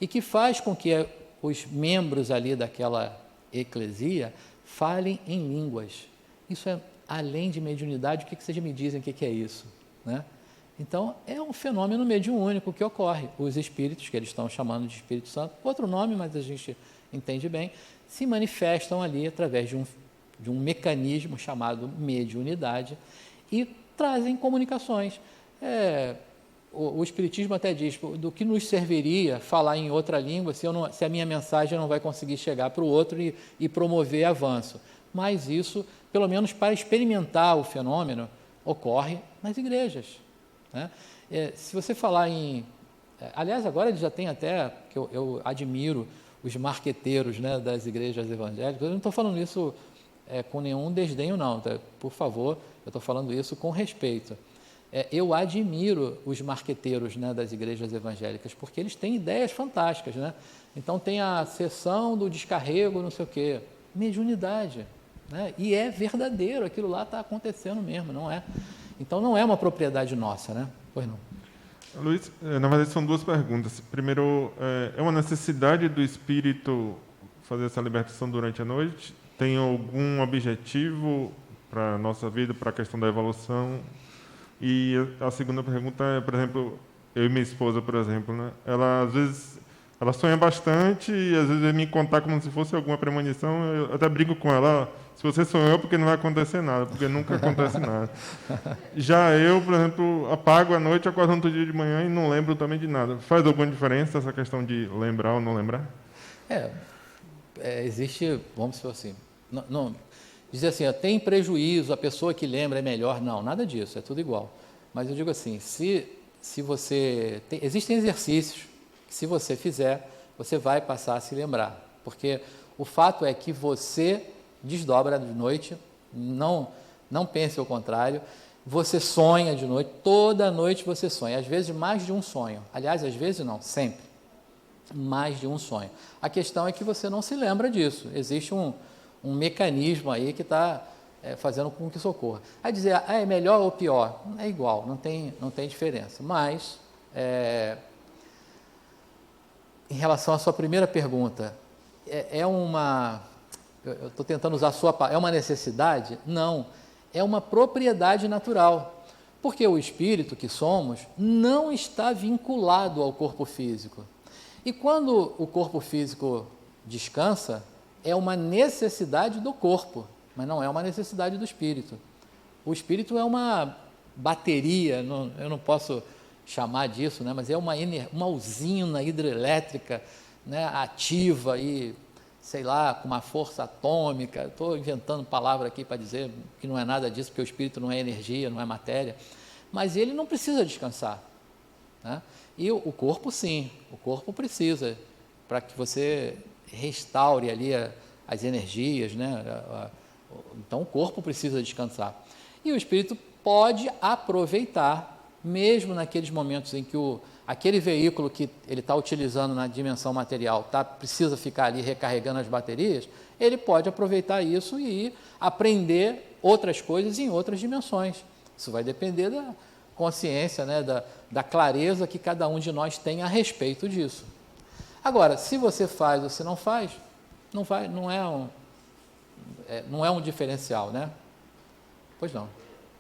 e que faz com que os membros ali daquela eclesia falem em línguas. Isso é, além de mediunidade, o que vocês me dizem que é isso? Né? Então, é um fenômeno mediúnico que ocorre. Os espíritos, que eles estão chamando de Espírito Santo, outro nome, mas a gente entende bem, se manifestam ali através de um mecanismo chamado mediunidade e trazem comunicações. O Espiritismo até diz, do que nos serviria falar em outra língua se a minha mensagem não vai conseguir chegar para o outro e promover avanço. Mas isso, pelo menos para experimentar o fenômeno, ocorre nas igrejas. Né? Se você falar aliás, agora ele já tem até, que eu admiro os marqueteiros, né, das igrejas evangélicas, eu não estou falando isso com nenhum desdenho não, tá? Por favor, eu estou falando isso com respeito. Eu admiro os marqueteiros, né, das igrejas evangélicas, porque eles têm ideias fantásticas. Né? Então tem a sessão do descarrego, não sei o quê, mediunidade. Né? E é verdadeiro, aquilo lá está acontecendo mesmo, não é? Então não é uma propriedade nossa, né? Pois não. Luiz, na verdade são duas perguntas. Primeiro, é uma necessidade do espírito fazer essa libertação durante a noite? Tem algum objetivo para a nossa vida, para a questão da evolução? E a segunda pergunta é, por exemplo, eu e minha esposa, por exemplo, né? Ela às vezes sonha bastante e às vezes vem me contar como se fosse alguma premonição. Eu até brigo com ela, se você sonhou, porque não vai acontecer nada, porque nunca acontece nada. Já eu, por exemplo, apago à noite, acordo no outro dia de manhã e não lembro também de nada. Faz alguma diferença essa questão de lembrar ou não lembrar? Existe, vamos dizer assim, não dizer assim, tem prejuízo, a pessoa que lembra é melhor. Não, nada disso, é tudo igual. Mas eu digo assim, se você... existem exercícios que, se você fizer, você vai passar a se lembrar. Porque o fato é que você desdobra de noite, não pense o contrário, você sonha de noite, toda noite você sonha, às vezes mais de um sonho. Aliás, às vezes não, sempre. Mais de um sonho. A questão é que você não se lembra disso. Existe um mecanismo aí que está fazendo com que isso ocorra. Aí dizer, é melhor ou pior? É igual, não tem diferença. Mas, em relação à sua primeira pergunta, eu estou tentando usar a sua palavra, é uma necessidade? Não, é uma propriedade natural, porque o espírito que somos não está vinculado ao corpo físico. E quando o corpo físico descansa, é uma necessidade do corpo, mas não é uma necessidade do espírito. O espírito é uma bateria, eu não posso chamar disso, né, mas é uma usina hidrelétrica, né, ativa e, sei lá, com uma força atômica. Estou inventando palavra aqui para dizer que não é nada disso, porque o espírito não é energia, não é matéria, mas ele não precisa descansar, né? E o corpo sim, o corpo precisa, para que você restaure ali as energias, né? Então o corpo precisa descansar. E o espírito pode aproveitar, mesmo naqueles momentos em que aquele veículo que ele está utilizando na dimensão material precisa ficar ali recarregando as baterias, ele pode aproveitar isso e aprender outras coisas em outras dimensões. Isso vai depender da consciência, né, da clareza que cada um de nós tem a respeito disso. Agora, se você faz ou se não faz, não é um diferencial, né? Pois não.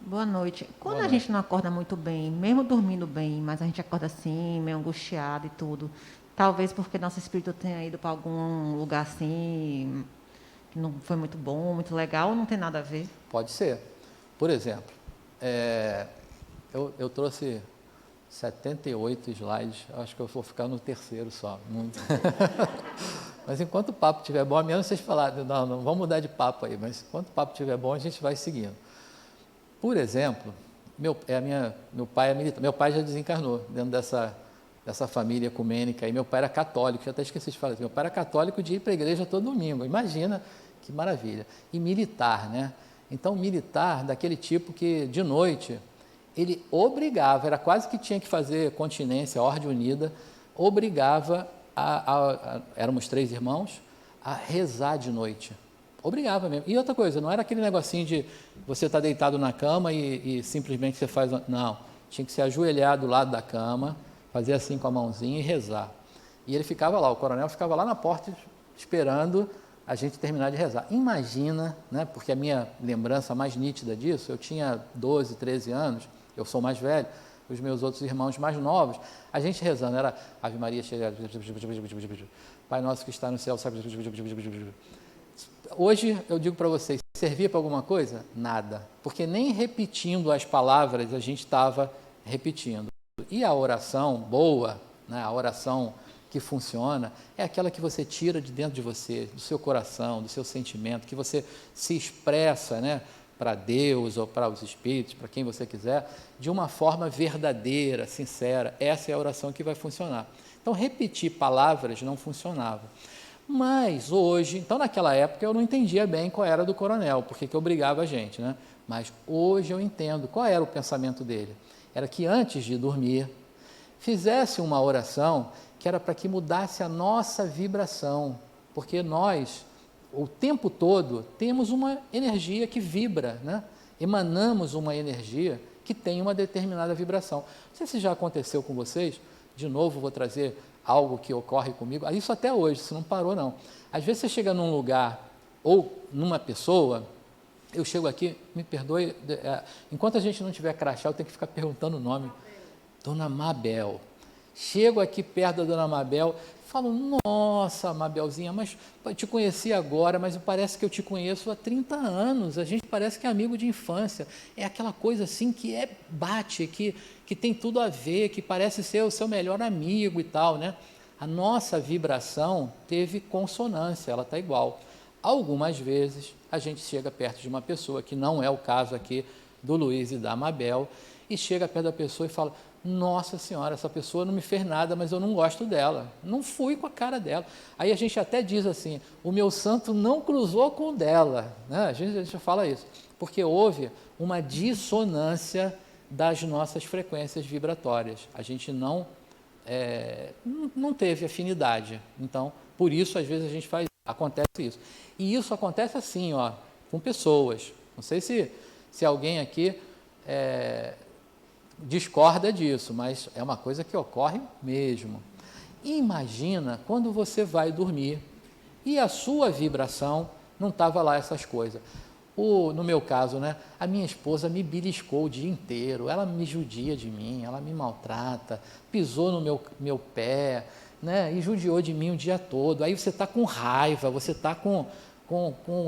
Boa noite. Quando Boa a gente não acorda muito bem, mesmo dormindo bem, mas a gente acorda assim, meio angustiado e tudo, talvez porque nosso espírito tenha ido para algum lugar assim, que não foi muito bom, muito legal, ou não tem nada a ver? Pode ser. Por exemplo, eu trouxe 78 slides, acho que eu vou ficar no terceiro só. Mas enquanto o papo estiver bom, a menos vocês falarem, não vamos mudar de papo aí, mas enquanto o papo estiver bom, a gente vai seguindo. Por exemplo, meu pai é militar, meu pai já desencarnou dentro dessa família ecumênica, e meu pai era católico, já até esqueci de falar, meu pai era católico de ir para a igreja todo domingo, imagina que maravilha. E militar, né? Então, militar daquele tipo que, de noite, ele obrigava, era quase que tinha que fazer continência, ordem unida, obrigava, éramos 3 irmãos, a rezar de noite. Obrigava mesmo. E outra coisa, não era aquele negocinho de você estar deitado na cama e simplesmente você faz... Não, tinha que se ajoelhar do lado da cama, fazer assim com a mãozinha e rezar. E ele ficava lá, o coronel ficava lá na porta esperando a gente terminar de rezar. Imagina, né, porque a minha lembrança mais nítida disso, eu tinha 12, 13 anos, eu sou mais velho, os meus outros irmãos mais novos, a gente rezando, era Ave Maria cheia, Pai nosso que está no céu, hoje eu digo para vocês, servia para alguma coisa? Nada, porque nem repetindo as palavras a gente estava repetindo. E a oração boa, né, a oração que funciona, é aquela que você tira de dentro de você, do seu coração, do seu sentimento, que você se expressa, né, para Deus ou para os espíritos, para quem você quiser, de uma forma verdadeira, sincera. Essa é a oração que vai funcionar. Então, repetir palavras não funcionava. Mas hoje, então naquela época eu não entendia bem qual era do coronel, porque que obrigava a gente, né? Mas hoje eu entendo qual era o pensamento dele. Era que antes de dormir, fizesse uma oração que era para que mudasse a nossa vibração, porque nós, o tempo todo, temos uma energia que vibra, né? Emanamos uma energia que tem uma determinada vibração. Não sei se já aconteceu com vocês, de novo vou trazer algo que ocorre comigo, isso até hoje, isso não parou não. Às vezes você chega num lugar ou numa pessoa, eu chego aqui, me perdoe, enquanto a gente não tiver crachá, eu tenho que ficar perguntando o nome. Dona Mabel. Chego aqui perto da Dona Mabel, falo, nossa, Mabelzinha, mas eu te conheci agora, mas parece que eu te conheço há 30 anos, a gente parece que é amigo de infância. É aquela coisa assim que bate, que tem tudo a ver, que parece ser o seu melhor amigo e tal, né? A nossa vibração teve consonância, ela está igual. Algumas vezes a gente chega perto de uma pessoa, que não é o caso aqui do Luiz e da Mabel, e chega perto da pessoa e fala, nossa senhora, essa pessoa não me fez nada, mas eu não gosto dela, não fui com a cara dela. Aí a gente até diz assim, o meu santo não cruzou com o dela, né? A gente fala isso, porque houve uma dissonância das nossas frequências vibratórias, a gente não teve afinidade, então, por isso, às vezes a gente acontece isso. E isso acontece assim, ó, com pessoas, Não sei se alguém aqui discorda disso, mas é uma coisa que ocorre mesmo. Imagina quando você vai dormir e a sua vibração não estava lá essas coisas. No meu caso, né, a minha esposa me beliscou o dia inteiro, ela me judia de mim, ela me maltrata, pisou no meu pé, né, e judiou de mim o dia todo. Aí você está com raiva, você está com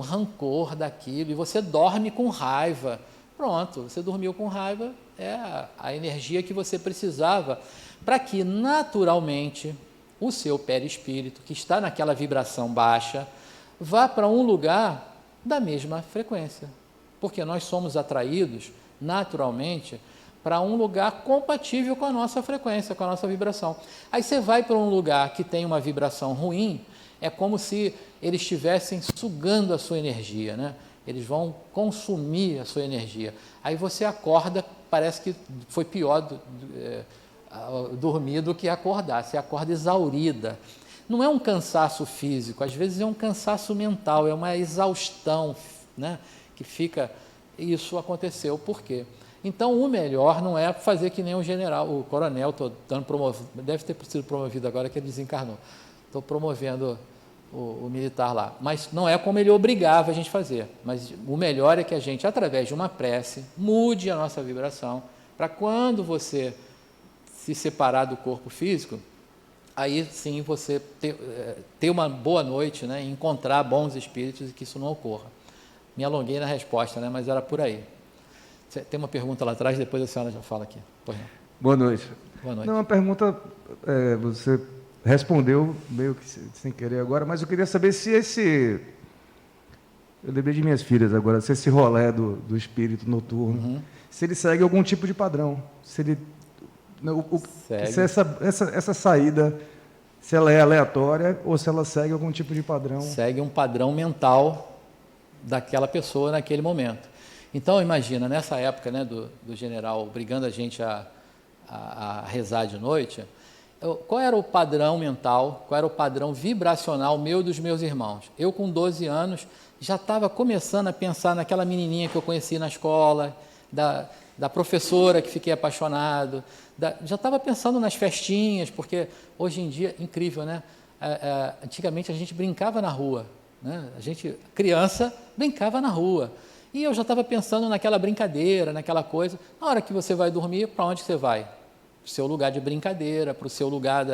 rancor daquilo e você dorme com raiva. Pronto, você dormiu com raiva, é a energia que você precisava para que naturalmente o seu perispírito, que está naquela vibração baixa, vá para um lugar da mesma frequência. Porque nós somos atraídos naturalmente para um lugar compatível com a nossa frequência, com a nossa vibração. Aí você vai para um lugar que tem uma vibração ruim, é como se eles estivessem sugando a sua energia, né? Eles vão consumir a sua energia. Aí você acorda, parece que foi pior dormir do que acordar. Você acorda exaurida. Não é um cansaço físico, às vezes é um cansaço mental, é uma exaustão, né? Que fica... Isso aconteceu. Por quê? Então, o melhor não é fazer que nem o general, o coronel, estou dando promovido, deve ter sido promovido agora que ele desencarnou. Estou promovendo o militar lá. Mas não é como ele obrigava a gente a fazer. Mas o melhor é que a gente, através de uma prece, mude a nossa vibração, para quando você se separar do corpo físico, aí sim você ter uma boa noite, né, e encontrar bons espíritos e que isso não ocorra. Me alonguei na resposta, né, mas era por aí. Tem uma pergunta lá atrás, depois a senhora já fala aqui. Pois não. Boa noite. Boa noite. Não, uma pergunta, você respondeu meio que sem querer agora, mas eu queria saber se eu lembrei de minhas filhas agora, se esse rolê do espírito noturno, se ele segue algum tipo de padrão, se ele... Se essa saída, se ela é aleatória ou se ela segue algum tipo de padrão. Segue um padrão mental daquela pessoa naquele momento. Então, imagina, nessa época, né, do general obrigando a gente a rezar de noite, qual era o padrão mental, qual era o padrão vibracional meu e dos meus irmãos? Eu, com 12 anos, já estava começando a pensar naquela menininha que eu conheci na escola, da professora que fiquei apaixonado, já estava pensando nas festinhas, porque hoje em dia, incrível, né? Antigamente a gente brincava na rua, né? A gente, criança, brincava na rua. E eu já estava pensando naquela brincadeira, naquela coisa. Na hora que você vai dormir, para onde você vai? Para o seu lugar de brincadeira, para o seu lugar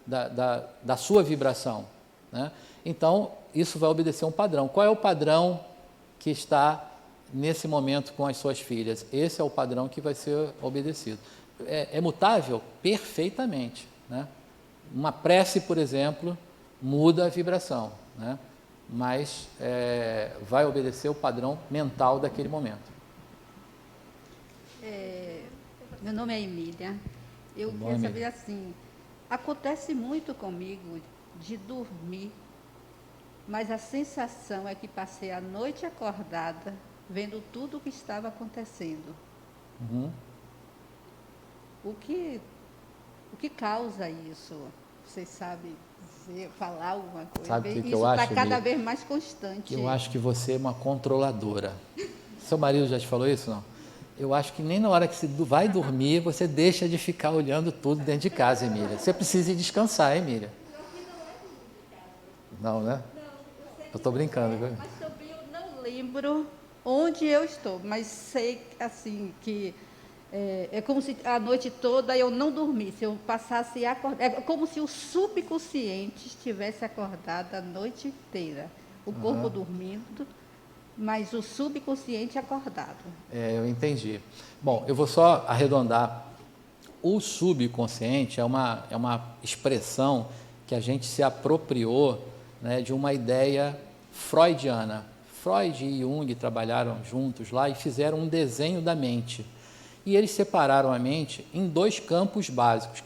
da sua vibração, né? Então, isso vai obedecer um padrão. Qual é o padrão que está nesse momento com as suas filhas? Esse é o padrão que vai ser obedecido. É mutável? Perfeitamente, né? Uma prece, por exemplo, muda a vibração, né? Mas vai obedecer o padrão mental daquele momento. Meu nome é Emília. Eu queria saber assim, acontece muito comigo de dormir, mas a sensação é que passei a noite acordada, vendo tudo o que estava acontecendo. O que causa isso? Vocês sabem falar alguma coisa? Sabe o que isso eu acho? Está cada vez mais constante. Eu acho que você é uma controladora. Seu marido já te falou isso, não? Eu acho que nem na hora que você vai dormir, você deixa de ficar olhando tudo dentro de casa, Emília. Você precisa descansar, Emília. Não, né? Eu estou brincando. Mas também eu não lembro onde eu estou, mas sei assim que é como se a noite toda eu não dormisse, eu passasse a acordar. É como se o subconsciente estivesse acordado a noite inteira. O corpo dormindo, mas o subconsciente acordado. Eu entendi. Bom, eu vou só arredondar. O subconsciente é uma expressão que a gente se apropriou, né, de uma ideia freudiana. Freud e Jung trabalharam juntos lá e fizeram um desenho da mente. E eles separaram a mente em dois campos básicos.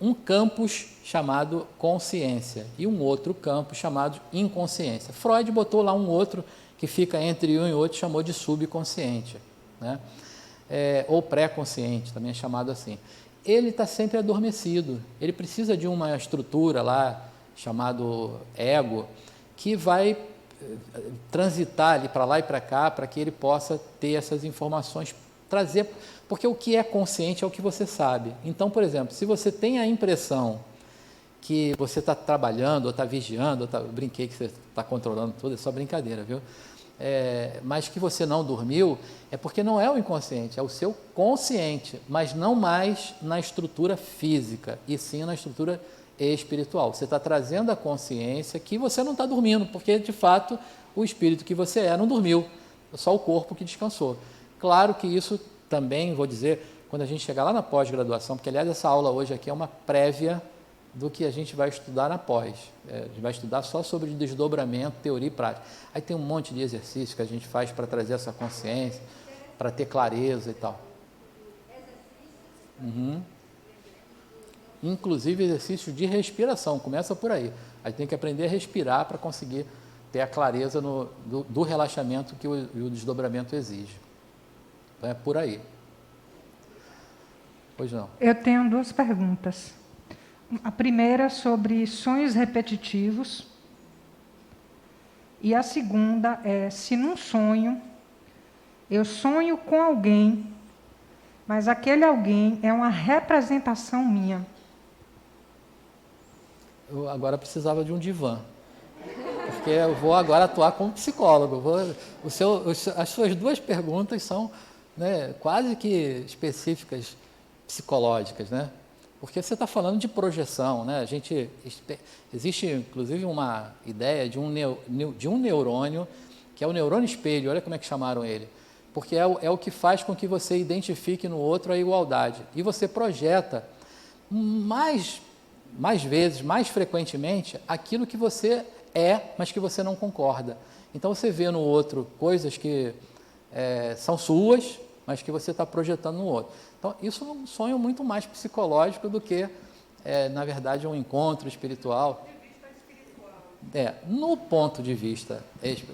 Um campus chamado consciência e um outro campo chamado inconsciência. Freud botou lá um outro que fica entre um e outro, chamou de subconsciente, né? Ou pré-consciente, também é chamado assim. Ele está sempre adormecido, ele precisa de uma estrutura lá, chamado ego, que vai transitar ali para lá e para cá, para que ele possa ter essas informações, trazer, porque o que é consciente é o que você sabe. Então, por exemplo, se você tem a impressão que você está trabalhando, ou está vigiando, eu brinquei que você está controlando tudo, é só brincadeira, viu? Mas que você não dormiu, é porque não é o inconsciente, é o seu consciente, mas não mais na estrutura física, e sim na estrutura espiritual. Você está trazendo a consciência que você não está dormindo, porque, de fato, o espírito que você não dormiu, é só o corpo que descansou. Claro que isso também, vou dizer, quando a gente chegar lá na pós-graduação, porque, aliás, essa aula hoje aqui é uma prévia do que a gente vai estudar na pós. A gente vai estudar só sobre desdobramento, teoria e prática. Aí tem um monte de exercícios que a gente faz para trazer essa consciência, para ter clareza e tal. Inclusive exercício de respiração, começa por aí. A gente tem que aprender a respirar para conseguir ter a clareza do relaxamento que o desdobramento exige. Então é por aí. Pois não. Eu tenho 2 perguntas. A primeira sobre sonhos repetitivos. E a segunda é se num sonho eu sonho com alguém, mas aquele alguém é uma representação minha. Eu agora precisava de um divã, porque eu vou agora atuar como psicólogo. As suas 2 perguntas são, né, quase que específicas psicológicas, né? Porque você está falando de projeção, né? Existe, inclusive, uma ideia de um neurônio, que é o neurônio espelho, olha como é que chamaram ele, porque é o que faz com que você identifique no outro a igualdade, e você projeta mais vezes, mais frequentemente, aquilo que você mas que você não concorda. Então, você vê no outro coisas que são suas, mas que você está projetando no outro. Então, isso é um sonho muito mais psicológico do que, na verdade, um encontro espiritual. No ponto de vista...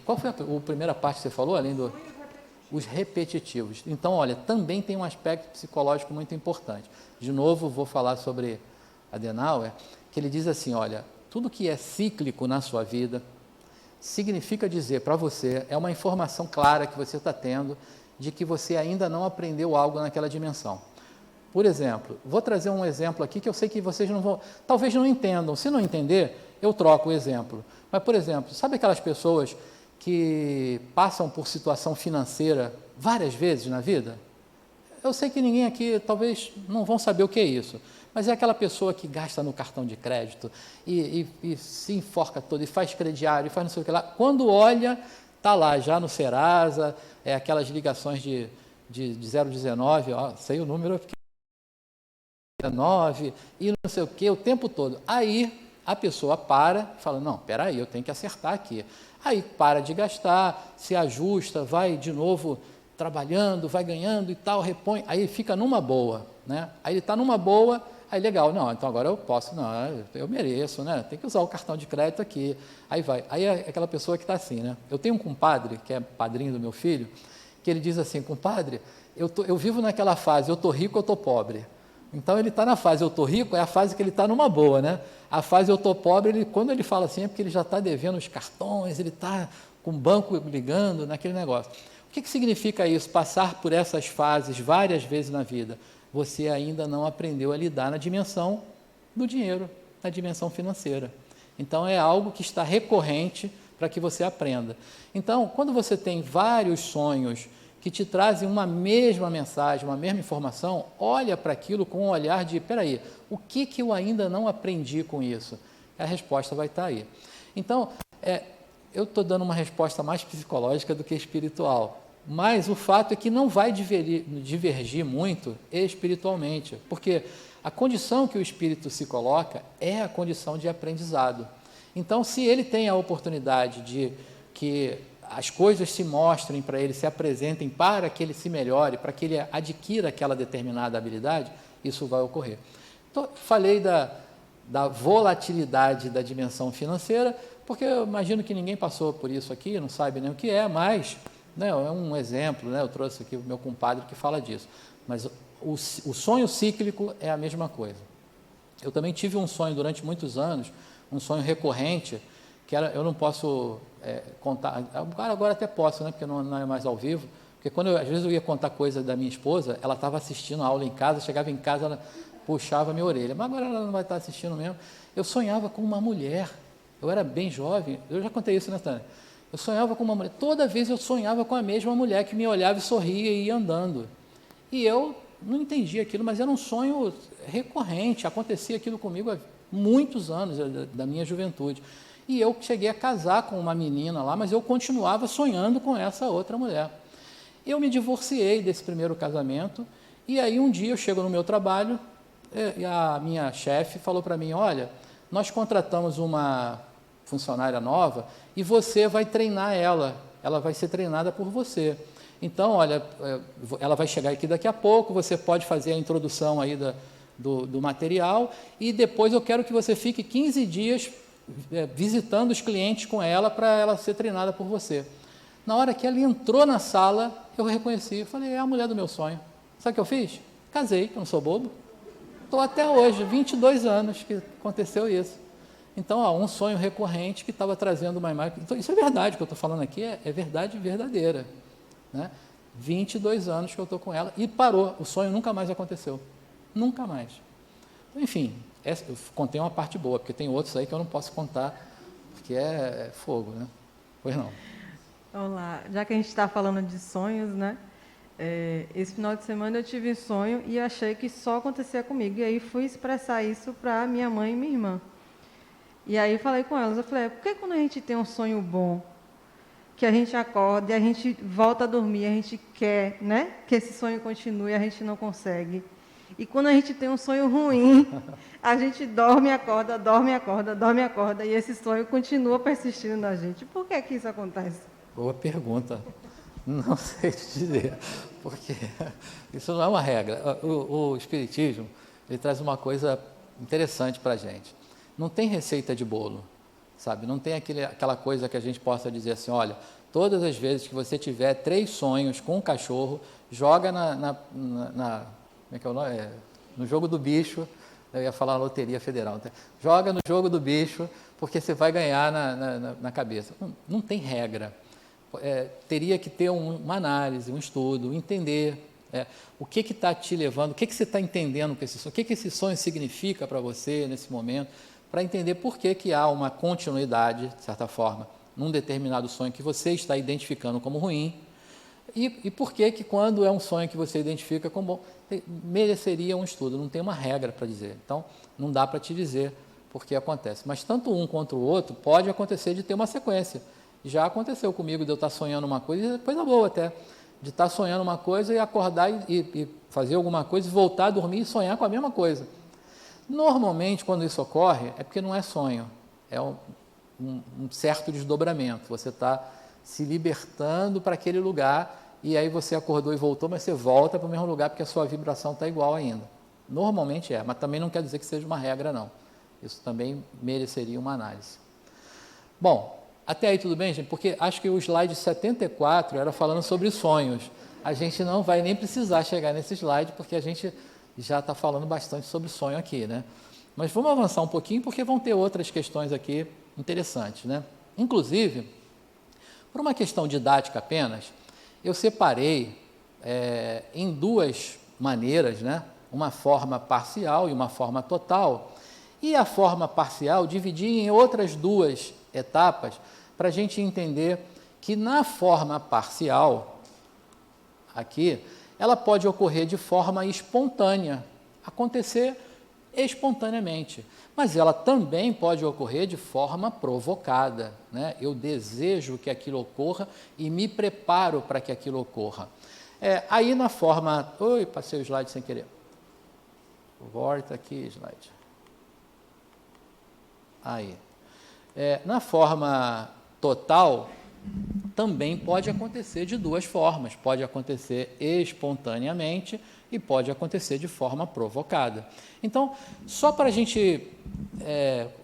Qual foi a primeira parte que você falou, além os repetitivos? Então, olha, também tem um aspecto psicológico muito importante. De novo, vou falar sobre Adenauer, que ele diz assim, olha, tudo que é cíclico na sua vida significa dizer para você, é uma informação clara que você está tendo de que você ainda não aprendeu algo naquela dimensão. Por exemplo, vou trazer um exemplo aqui que eu sei que vocês não vão, talvez não entendam. Se não entender, eu troco o exemplo. Mas, por exemplo, sabe aquelas pessoas que passam por situação financeira várias vezes na vida? Eu sei que ninguém aqui talvez não vão saber o que é isso, mas é aquela pessoa que gasta no cartão de crédito e se enforca todo, e faz crediário, e faz não sei o que lá. Quando olha, está lá já no Serasa, aquelas ligações de 019, sei o número, 19, e não sei o que, o tempo todo. Aí a pessoa para e fala, não, espera aí, eu tenho que acertar aqui. Aí para de gastar, se ajusta, vai de novo trabalhando, vai ganhando e tal, repõe, aí fica numa boa, né? Aí ele está numa boa, aí legal, não, então agora eu posso, não, eu mereço, né? Tem que usar o cartão de crédito aqui, aí vai. Aí é aquela pessoa que está assim, né? Eu tenho um compadre, que é padrinho do meu filho, que ele diz assim, compadre, eu vivo naquela fase, eu estou rico, eu estou pobre. Então ele está na fase eu estou rico, é a fase que ele está numa boa, né? A fase eu estou pobre, quando ele fala assim, é porque ele já está devendo os cartões, ele está com o banco ligando naquele negócio. O que significa isso? Passar por essas fases várias vezes na vida. Você ainda não aprendeu a lidar na dimensão do dinheiro, na dimensão financeira. Então, é algo que está recorrente para que você aprenda. Então, quando você tem vários sonhos que te trazem uma mesma mensagem, uma mesma informação, olha para aquilo com um olhar de, espera aí, o que eu ainda não aprendi com isso? A resposta vai estar aí. Então, eu estou dando uma resposta mais psicológica do que espiritual, mas o fato é que não vai divergir muito espiritualmente, porque a condição que o espírito se coloca é a condição de aprendizado. Então, se ele tem a oportunidade de que as coisas se mostrem para ele, se apresentem para que ele se melhore, para que ele adquira aquela determinada habilidade, isso vai ocorrer. Então, falei da volatilidade da dimensão financeira, porque eu imagino que ninguém passou por isso aqui, não sabe nem o que é, mas, né, é um exemplo, né, eu trouxe aqui o meu compadre que fala disso. Mas o sonho cíclico é a mesma coisa. Eu também tive um sonho durante muitos anos, um sonho recorrente, que eu não posso contar, agora até posso, né, porque não é mais ao vivo, porque quando às vezes eu ia contar coisa da minha esposa, ela estava assistindo a aula em casa, chegava em casa, ela puxava a minha orelha, mas agora ela não vai estar assistindo mesmo. Eu sonhava com uma mulher, eu era bem jovem, eu já contei isso, né, Tânia? Eu sonhava com uma mulher, toda vez eu sonhava com a mesma mulher que me olhava e sorria e ia andando. E eu não entendia aquilo, mas era um sonho recorrente, acontecia aquilo comigo há muitos anos da minha juventude. E eu cheguei a casar com uma menina lá, mas eu continuava sonhando com essa outra mulher. Eu me divorciei desse primeiro casamento, e aí um dia eu chego no meu trabalho, e a minha chefe falou para mim, olha, nós contratamos uma funcionária nova e você vai treinar ela vai ser treinada por você. Então, olha, ela vai chegar aqui daqui a pouco, você pode fazer a introdução aí do material e depois eu quero que você fique 15 dias visitando os clientes com ela para ela ser treinada por você. Na hora que ela entrou na sala, eu reconheci, falei, é a mulher do meu sonho. Sabe o que eu fiz? Casei, que eu não sou bobo. Estou até hoje, 22 anos que aconteceu isso. Então, um sonho recorrente que estava trazendo uma imagem. Então, isso é verdade, o que eu estou falando aqui é verdade verdadeira. Né? 22 anos que eu estou com ela e parou, o sonho nunca mais aconteceu. Nunca mais. Então, enfim, eu contei uma parte boa, porque tem outros aí que eu não posso contar, porque é fogo, né? Pois não. Olá, já que a gente está falando de sonhos, né? Esse final de semana eu tive um sonho e achei que só acontecia comigo. E aí fui expressar isso para minha mãe e minha irmã. E aí falei com elas, eu falei, por que quando a gente tem um sonho bom, que a gente acorda e a gente volta a dormir, a gente quer, né, que esse sonho continue, a gente não consegue. E quando a gente tem um sonho ruim, a gente dorme, acorda, dorme, acorda, dorme, acorda, e esse sonho continua persistindo na gente. Por que que isso acontece? Boa pergunta. Não sei te dizer, porque isso não é uma regra. O Espiritismo, ele traz uma coisa interessante para a gente. Não tem receita de bolo, sabe? Não tem aquela coisa que a gente possa dizer assim, olha, todas as vezes que você tiver 3 sonhos com um cachorro, joga como é que é o nome? No jogo do bicho, eu ia falar Loteria Federal, joga no jogo do bicho, porque você vai ganhar na cabeça. Não tem regra. Teria que ter uma análise, um estudo, entender o que está te levando, o que você está entendendo com esse sonho, o que esse sonho significa para você nesse momento, para entender por que há uma continuidade, de certa forma, num determinado sonho que você está identificando como ruim, e por que quando é um sonho que você identifica como bom, mereceria um estudo, não tem uma regra para dizer. Então, não dá para te dizer por que acontece. Mas tanto um quanto o outro pode acontecer de ter uma sequência. Já aconteceu comigo de eu estar sonhando uma coisa, coisa boa até, de estar sonhando uma coisa e acordar e fazer alguma coisa, e voltar a dormir e sonhar com a mesma coisa. Normalmente, quando isso ocorre, é porque não é sonho, é um certo desdobramento. Você está se libertando para aquele lugar e aí você acordou e voltou, mas você volta para o mesmo lugar porque a sua vibração está igual ainda. Normalmente mas também não quer dizer que seja uma regra, não. Isso também mereceria uma análise. Bom, até aí tudo bem, gente? Porque acho que o slide 74 era falando sobre sonhos. A gente não vai nem precisar chegar nesse slide, porque a gente já está falando bastante sobre sonho aqui, né? Mas vamos avançar um pouquinho, porque vão ter outras questões aqui interessantes, né? Inclusive, por uma questão didática apenas, eu separei em 2 maneiras, né? Uma forma parcial e uma forma total. E a forma parcial dividi em outras 2 etapas, para a gente entender que na forma parcial, aqui, ela pode ocorrer de forma espontânea, acontecer espontaneamente, mas ela também pode ocorrer de forma provocada, né? Eu desejo que aquilo ocorra e me preparo para que aquilo ocorra. Aí na forma... Oi, passei o slide sem querer. Volta aqui, slide. Aí. Na forma total, também pode acontecer de 2 formas. Pode acontecer espontaneamente e pode acontecer de forma provocada. Então, só para a gente,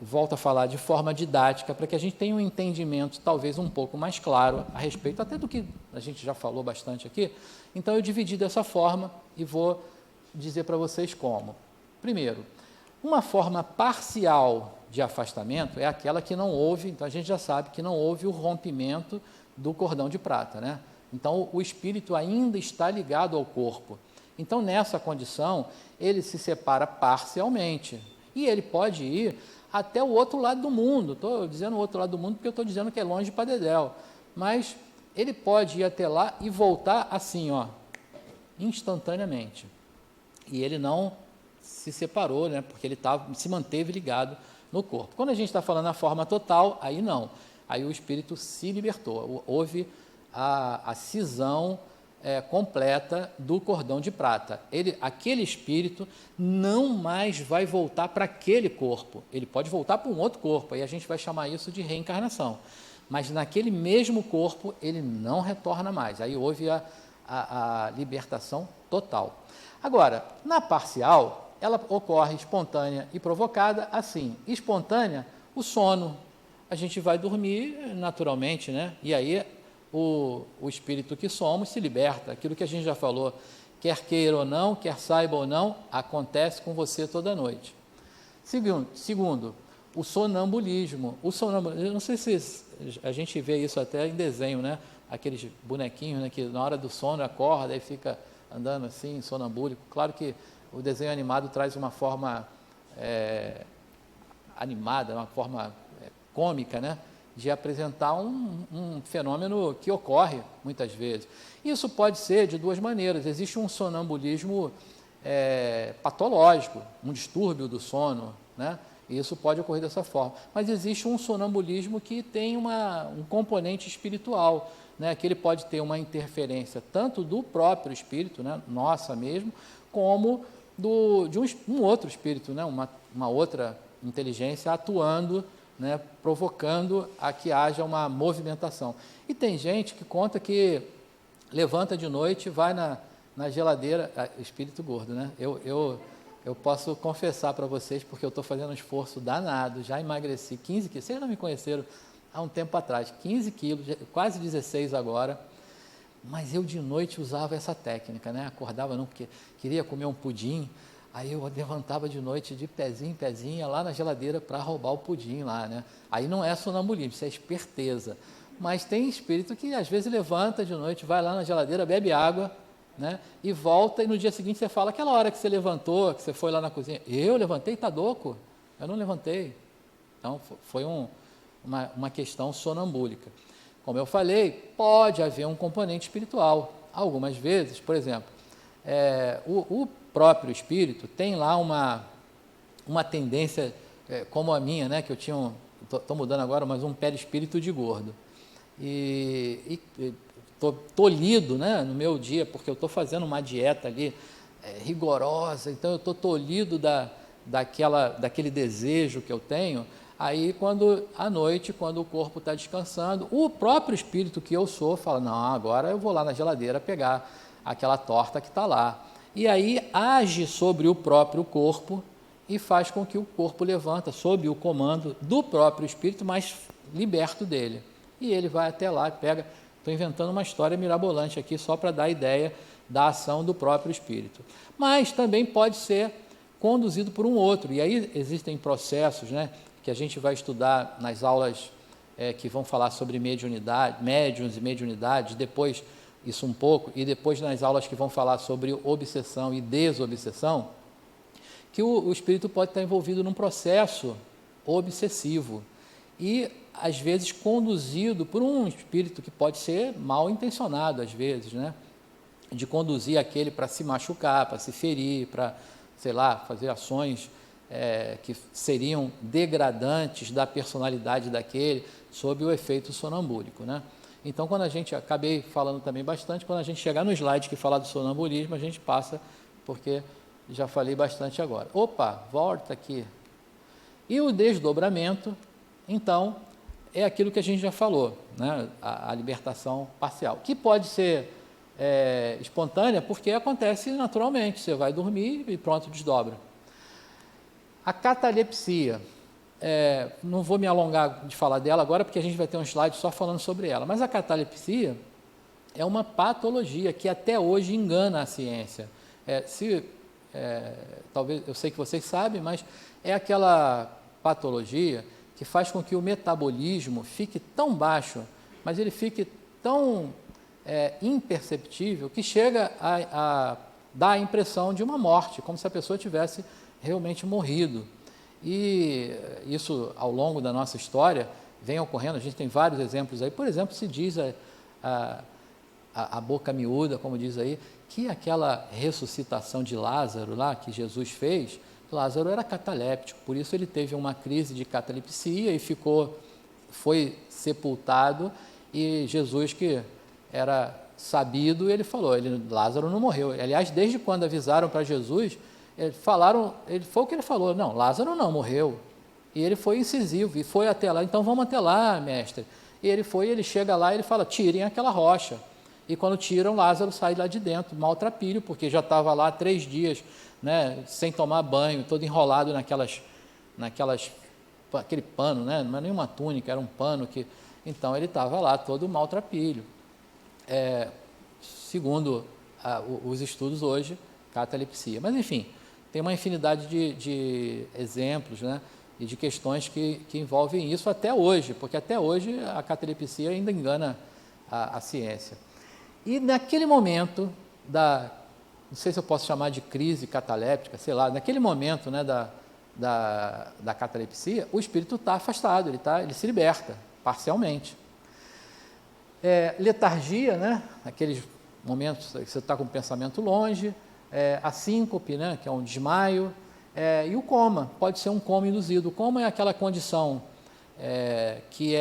volto a falar de forma didática, para que a gente tenha um entendimento talvez um pouco mais claro a respeito até do que a gente já falou bastante aqui, então eu dividi dessa forma e vou dizer para vocês como. Primeiro, uma forma parcial de afastamento é aquela que não houve, então a gente já sabe que não houve o rompimento do cordão de prata, né? Então o espírito ainda está ligado ao corpo. Então nessa condição ele se separa parcialmente e ele pode ir até o outro lado do mundo. Estou dizendo o outro lado do mundo porque eu estou dizendo que é longe para Dedéu, mas ele pode ir até lá e voltar assim, ó, instantaneamente. E ele não se separou, né? Porque ele se manteve ligado no corpo. Quando a gente está falando na forma total, aí não. Aí o espírito se libertou. Houve a cisão completa do cordão de prata. Aquele espírito não mais vai voltar para aquele corpo. Ele pode voltar para um outro corpo. Aí a gente vai chamar isso de reencarnação. Mas naquele mesmo corpo ele não retorna mais. Aí houve a libertação total. Agora, na parcial, ela ocorre espontânea e provocada assim. Espontânea, o sono. A gente vai dormir naturalmente, né? E aí o espírito que somos se liberta. Aquilo que a gente já falou, quer queira ou não, quer saiba ou não, acontece com você toda noite. Segundo, o sonambulismo. Eu não sei se a gente vê isso até em desenho, né? Aqueles bonequinhos, né, que na hora do sono acorda e fica andando assim, sonambúlico. Claro que o desenho animado traz uma forma animada, uma forma cômica, né, de apresentar um fenômeno que ocorre muitas vezes. Isso pode ser de duas maneiras. Existe um sonambulismo patológico, um distúrbio do sono, né? E isso pode ocorrer dessa forma. Mas existe um sonambulismo que tem um componente espiritual, né? Que ele pode ter uma interferência tanto do próprio espírito, né? Nossa mesmo, como de um outro espírito, né? Uma outra inteligência atuando, né? Provocando a que haja uma movimentação. E tem gente que conta que levanta de noite e vai na geladeira, espírito gordo, né? Eu posso confessar para vocês, porque eu estou fazendo um esforço danado, já emagreci 15 quilos, vocês não me conheceram há um tempo atrás, 15 quilos, quase 16 agora, mas eu de noite usava essa técnica, né? Acordava não, porque queria comer um pudim, aí eu levantava de noite de pezinho em pezinho, ia lá na geladeira para roubar o pudim lá, né? Aí não é sonambulismo, isso é esperteza, mas tem espírito que às vezes levanta de noite, vai lá na geladeira, bebe água, né? E volta, e no dia seguinte você fala, aquela hora que você levantou, que você foi lá na cozinha, eu levantei, tá doco? Eu não levantei. Então, foi uma questão sonambúlica. Como eu falei, pode haver um componente espiritual. Algumas vezes, por exemplo, o próprio espírito tem lá uma tendência, como a minha, né? Que eu tinha, estou mudando agora, mas um perispírito de gordo. E tolhido, né, no meu dia, porque eu estou fazendo uma dieta ali rigorosa, então eu estou tolhido daquele desejo que eu tenho. Aí, à noite, quando o corpo está descansando, o próprio espírito que eu sou fala, não, agora eu vou lá na geladeira pegar aquela torta que está lá. E aí age sobre o próprio corpo e faz com que o corpo levanta sob o comando do próprio espírito, mas liberto dele. E ele vai até lá e pega. Estou inventando uma história mirabolante aqui só para dar a ideia da ação do próprio espírito. Mas também pode ser conduzido por um outro. E aí existem processos, né, que a gente vai estudar nas aulas que vão falar sobre mediunidade, médiuns e mediunidade, depois isso um pouco, e depois nas aulas que vão falar sobre obsessão e desobsessão, que o espírito pode estar envolvido num processo obsessivo. E às vezes conduzido por um espírito que pode ser mal intencionado, às vezes, né? De conduzir aquele para se machucar, para se ferir, para, sei lá, fazer ações que seriam degradantes da personalidade daquele, sob o efeito sonambúlico, né? Então, acabei falando também bastante, quando a gente chegar no slide que fala do sonambulismo, a gente passa, porque já falei bastante agora. Opa, volta aqui. E o desdobramento, então, é aquilo que a gente já falou, né? A libertação parcial, que pode ser espontânea, porque acontece naturalmente, você vai dormir e pronto, desdobra. A catalepsia, não vou me alongar de falar dela agora, porque a gente vai ter um slide só falando sobre ela, mas a catalepsia é uma patologia que até hoje engana a ciência. Talvez, eu sei que vocês sabem, mas é aquela patologia que faz com que o metabolismo fique tão baixo, mas ele fique tão imperceptível que chega a dar a impressão de uma morte, como se a pessoa tivesse realmente morrido. E isso, ao longo da nossa história, vem ocorrendo. A gente tem vários exemplos aí. Por exemplo, se diz a boca miúda, como diz aí, que aquela ressuscitação de Lázaro lá, que Jesus fez, Lázaro era cataléptico, por isso ele teve uma crise de catalepsia e foi sepultado, e Jesus, que era sabido, ele falou, Lázaro não morreu. Aliás, desde quando avisaram para Jesus, foi o que ele falou, não, Lázaro não morreu. E ele foi incisivo, e foi até lá, então vamos até lá, mestre. E ele chega lá e ele fala, tirem aquela rocha. E quando tiram, Lázaro sai lá de dentro, maltrapilho, porque já estava lá 3 dias, né, sem tomar banho, todo enrolado aquele pano, né, não é nenhuma túnica, era um pano que... Então ele estava lá todo maltrapilho. Segundo os estudos hoje, catalepsia. Mas enfim, tem uma infinidade de exemplos, né, e de questões que envolvem isso até hoje, porque até hoje a catalepsia ainda engana a ciência. E naquele momento não sei se eu posso chamar de crise cataléptica, sei lá, naquele momento, né, da catalepsia, o espírito está afastado, ele se liberta parcialmente. Letargia, né, aqueles momentos que você está com o pensamento longe, a síncope, né, que é um desmaio, e o coma, pode ser um coma induzido. O coma é aquela condição que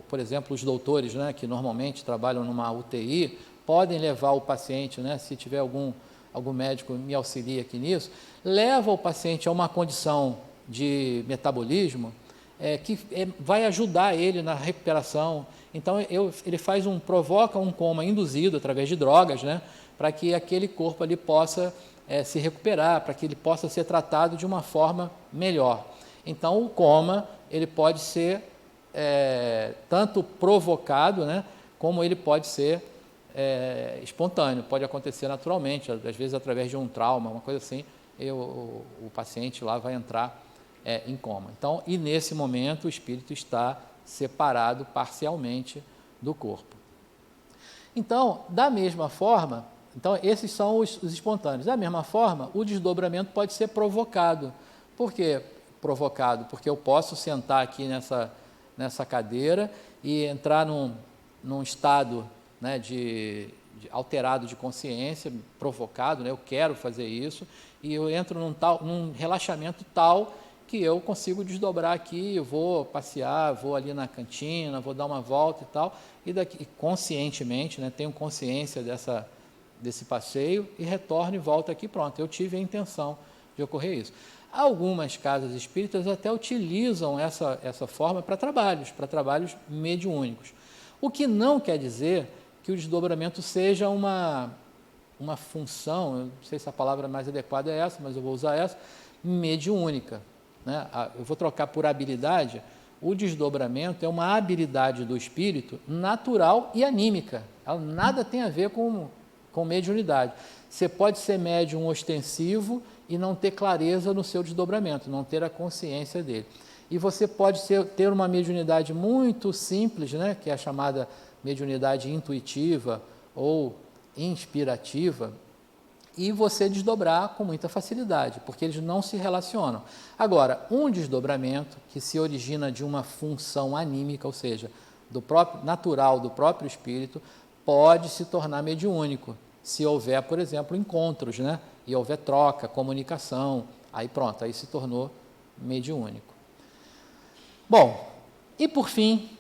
por exemplo, os doutores, né, que normalmente trabalham numa UTI, podem levar o paciente, né, se tiver algum médico me auxilia aqui nisso, leva o paciente a uma condição de metabolismo que vai ajudar ele na recuperação. Então, ele provoca um coma induzido através de drogas, né, para que aquele corpo ali possa se recuperar, para que ele possa ser tratado de uma forma melhor. Então, o coma, ele pode ser tanto provocado, né, como ele pode ser espontâneo, pode acontecer naturalmente, às vezes através de um trauma, uma coisa assim, o paciente lá vai entrar em coma. Então, e nesse momento o espírito está separado parcialmente do corpo. Então, da mesma forma, esses são os espontâneos. Da mesma forma, o desdobramento pode ser provocado. Por que provocado? Porque eu posso sentar aqui nessa cadeira e entrar num estado, né, alterado de consciência, provocado, né, eu quero fazer isso, e eu entro num relaxamento tal que eu consigo desdobrar aqui, eu vou passear, vou ali na cantina, vou dar uma volta e tal, e daqui conscientemente, né, tenho consciência desse passeio e retorno e volto aqui, pronto, eu tive a intenção de ocorrer isso. Algumas casas espíritas até utilizam essa forma para trabalhos mediúnicos. O que não quer dizer que o desdobramento seja uma função, eu não sei se a palavra mais adequada é essa, mas eu vou usar essa, mediúnica. Né? Eu vou trocar por habilidade. O desdobramento é uma habilidade do espírito natural e anímica. Ela nada tem a ver com mediunidade. Você pode ser médium ostensivo e não ter clareza no seu desdobramento, não ter a consciência dele. E você pode ter uma mediunidade muito simples, né, que é a chamada mediunidade intuitiva ou inspirativa, e você desdobrar com muita facilidade, porque eles não se relacionam. Agora, um desdobramento que se origina de uma função anímica, ou seja, natural do próprio espírito, pode se tornar mediúnico, se houver, por exemplo, encontros, né? E houver troca, comunicação, aí pronto, aí se tornou mediúnico. Bom, e por fim,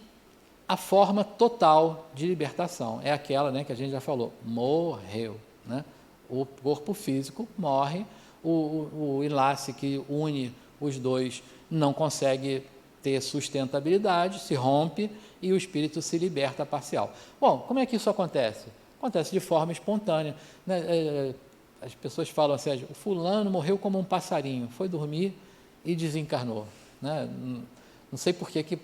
a forma total de libertação é aquela, né, que a gente já falou, morreu, né? O corpo físico morre, o enlace que une os dois não consegue ter sustentabilidade, se rompe e o espírito se liberta parcial. Bom, como é que isso acontece? Acontece de forma espontânea, né? As pessoas falam assim, o fulano morreu como um passarinho, foi dormir e desencarnou, né? Não sei por que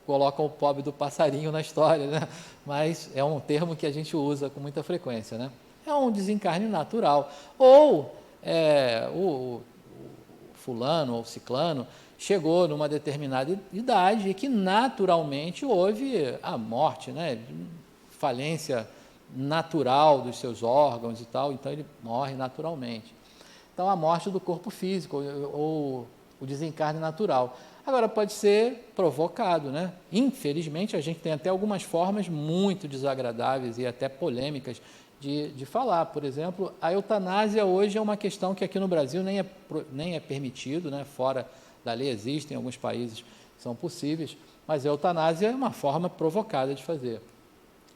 colocam o pobre do passarinho na história, né? Mas é um termo que a gente usa com muita frequência, né? É um desencarne natural. Ou o fulano ou ciclano chegou numa determinada idade e que naturalmente houve a morte, né? Falência natural dos seus órgãos e tal, então ele morre naturalmente. Então, a morte do corpo físico, ou o desencarne natural. Agora, pode ser provocado, né? Infelizmente, a gente tem até algumas formas muito desagradáveis e até polêmicas de falar. Por exemplo, a eutanásia hoje é uma questão que aqui no Brasil nem é permitido, né? Fora da lei existem alguns países que são possíveis, mas a eutanásia é uma forma provocada de fazer.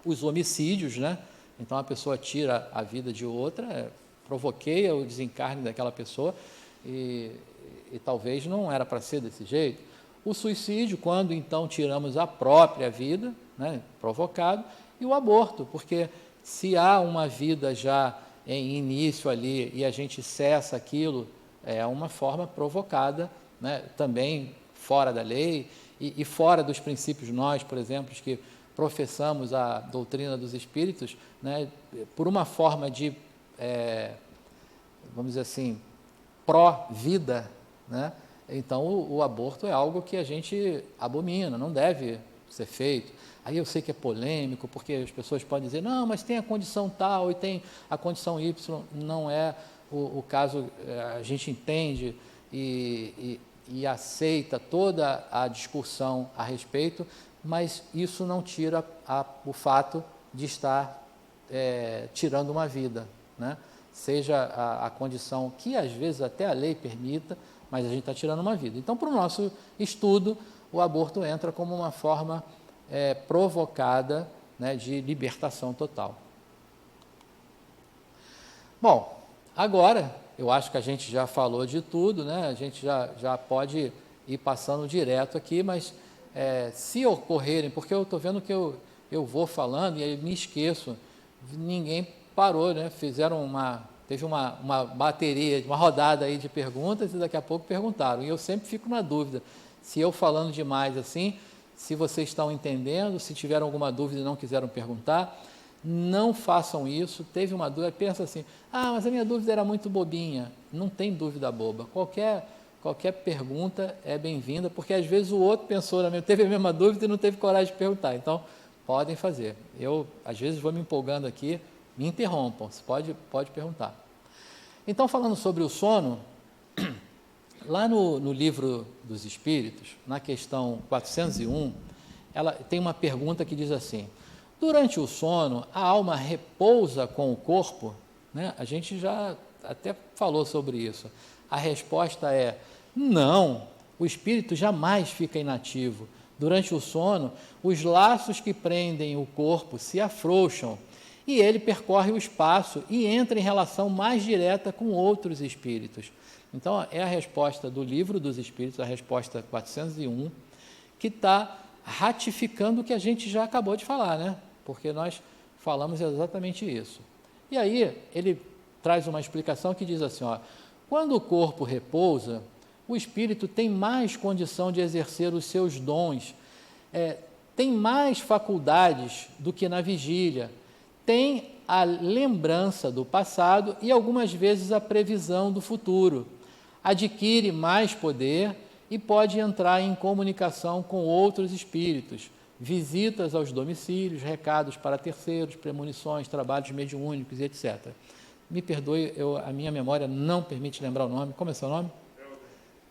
Os homicídios, né? Então a pessoa tira a vida de outra, provoqueia o desencarne daquela pessoa e talvez não era para ser desse jeito. O suicídio, quando então tiramos a própria vida, né? Provocado, e o aborto, porque se há uma vida já em início ali e a gente cessa aquilo, é uma forma provocada, né? Também fora da lei e fora dos princípios nós, por exemplo, que professamos a doutrina dos espíritos, né? Por uma forma de, vamos dizer assim, pró-vida, né? Então o aborto é algo que a gente abomina, não deve ser feito. Aí eu sei que é polêmico, porque as pessoas podem dizer, não, mas tem a condição tal e tem a condição Y, não é o caso, a gente entende e aceita toda a discussão a respeito, mas isso não tira o fato de estar tirando uma vida, né? Seja a condição que às vezes até a lei permita, mas a gente está tirando uma vida. Então, para o nosso estudo, o aborto entra como uma forma provocada, né, de libertação total. Bom, agora eu acho que a gente já falou de tudo, né? A gente já pode ir passando direto aqui, mas se ocorrerem, porque eu estou vendo que eu vou falando e aí me esqueço, ninguém parou, né? Teve uma bateria, uma rodada aí de perguntas e daqui a pouco perguntaram. E eu sempre fico na dúvida, se eu falando demais assim, se vocês estão entendendo, se tiveram alguma dúvida e não quiseram perguntar, não façam isso. Teve uma dúvida, pensa assim, mas a minha dúvida era muito bobinha. Não tem dúvida boba. Qualquer pergunta é bem-vinda, porque às vezes o outro pensou, teve a mesma dúvida e não teve coragem de perguntar. Então, podem fazer. Eu, às vezes, vou me empolgando aqui, me interrompam, você pode perguntar. Então, falando sobre o sono, lá no Livro dos Espíritos, na questão 401, ela tem uma pergunta que diz assim, durante o sono, a alma repousa com o corpo? Né? A gente já até falou sobre isso. A resposta é, não, o espírito jamais fica inativo. Durante o sono, os laços que prendem o corpo se afrouxam e ele percorre o espaço e entra em relação mais direta com outros espíritos. Então, é a resposta do Livro dos Espíritos, a resposta 401, que está ratificando o que a gente já acabou de falar, né? Porque nós falamos exatamente isso. E aí, ele traz uma explicação que diz assim, quando o corpo repousa, o espírito tem mais condição de exercer os seus dons, tem mais faculdades do que na vigília, tem a lembrança do passado e algumas vezes a previsão do futuro, adquire mais poder e pode entrar em comunicação com outros espíritos, visitas aos domicílios, recados para terceiros, premonições, trabalhos mediúnicos e etc. Me perdoe, a minha memória não permite lembrar o nome. Como é seu nome?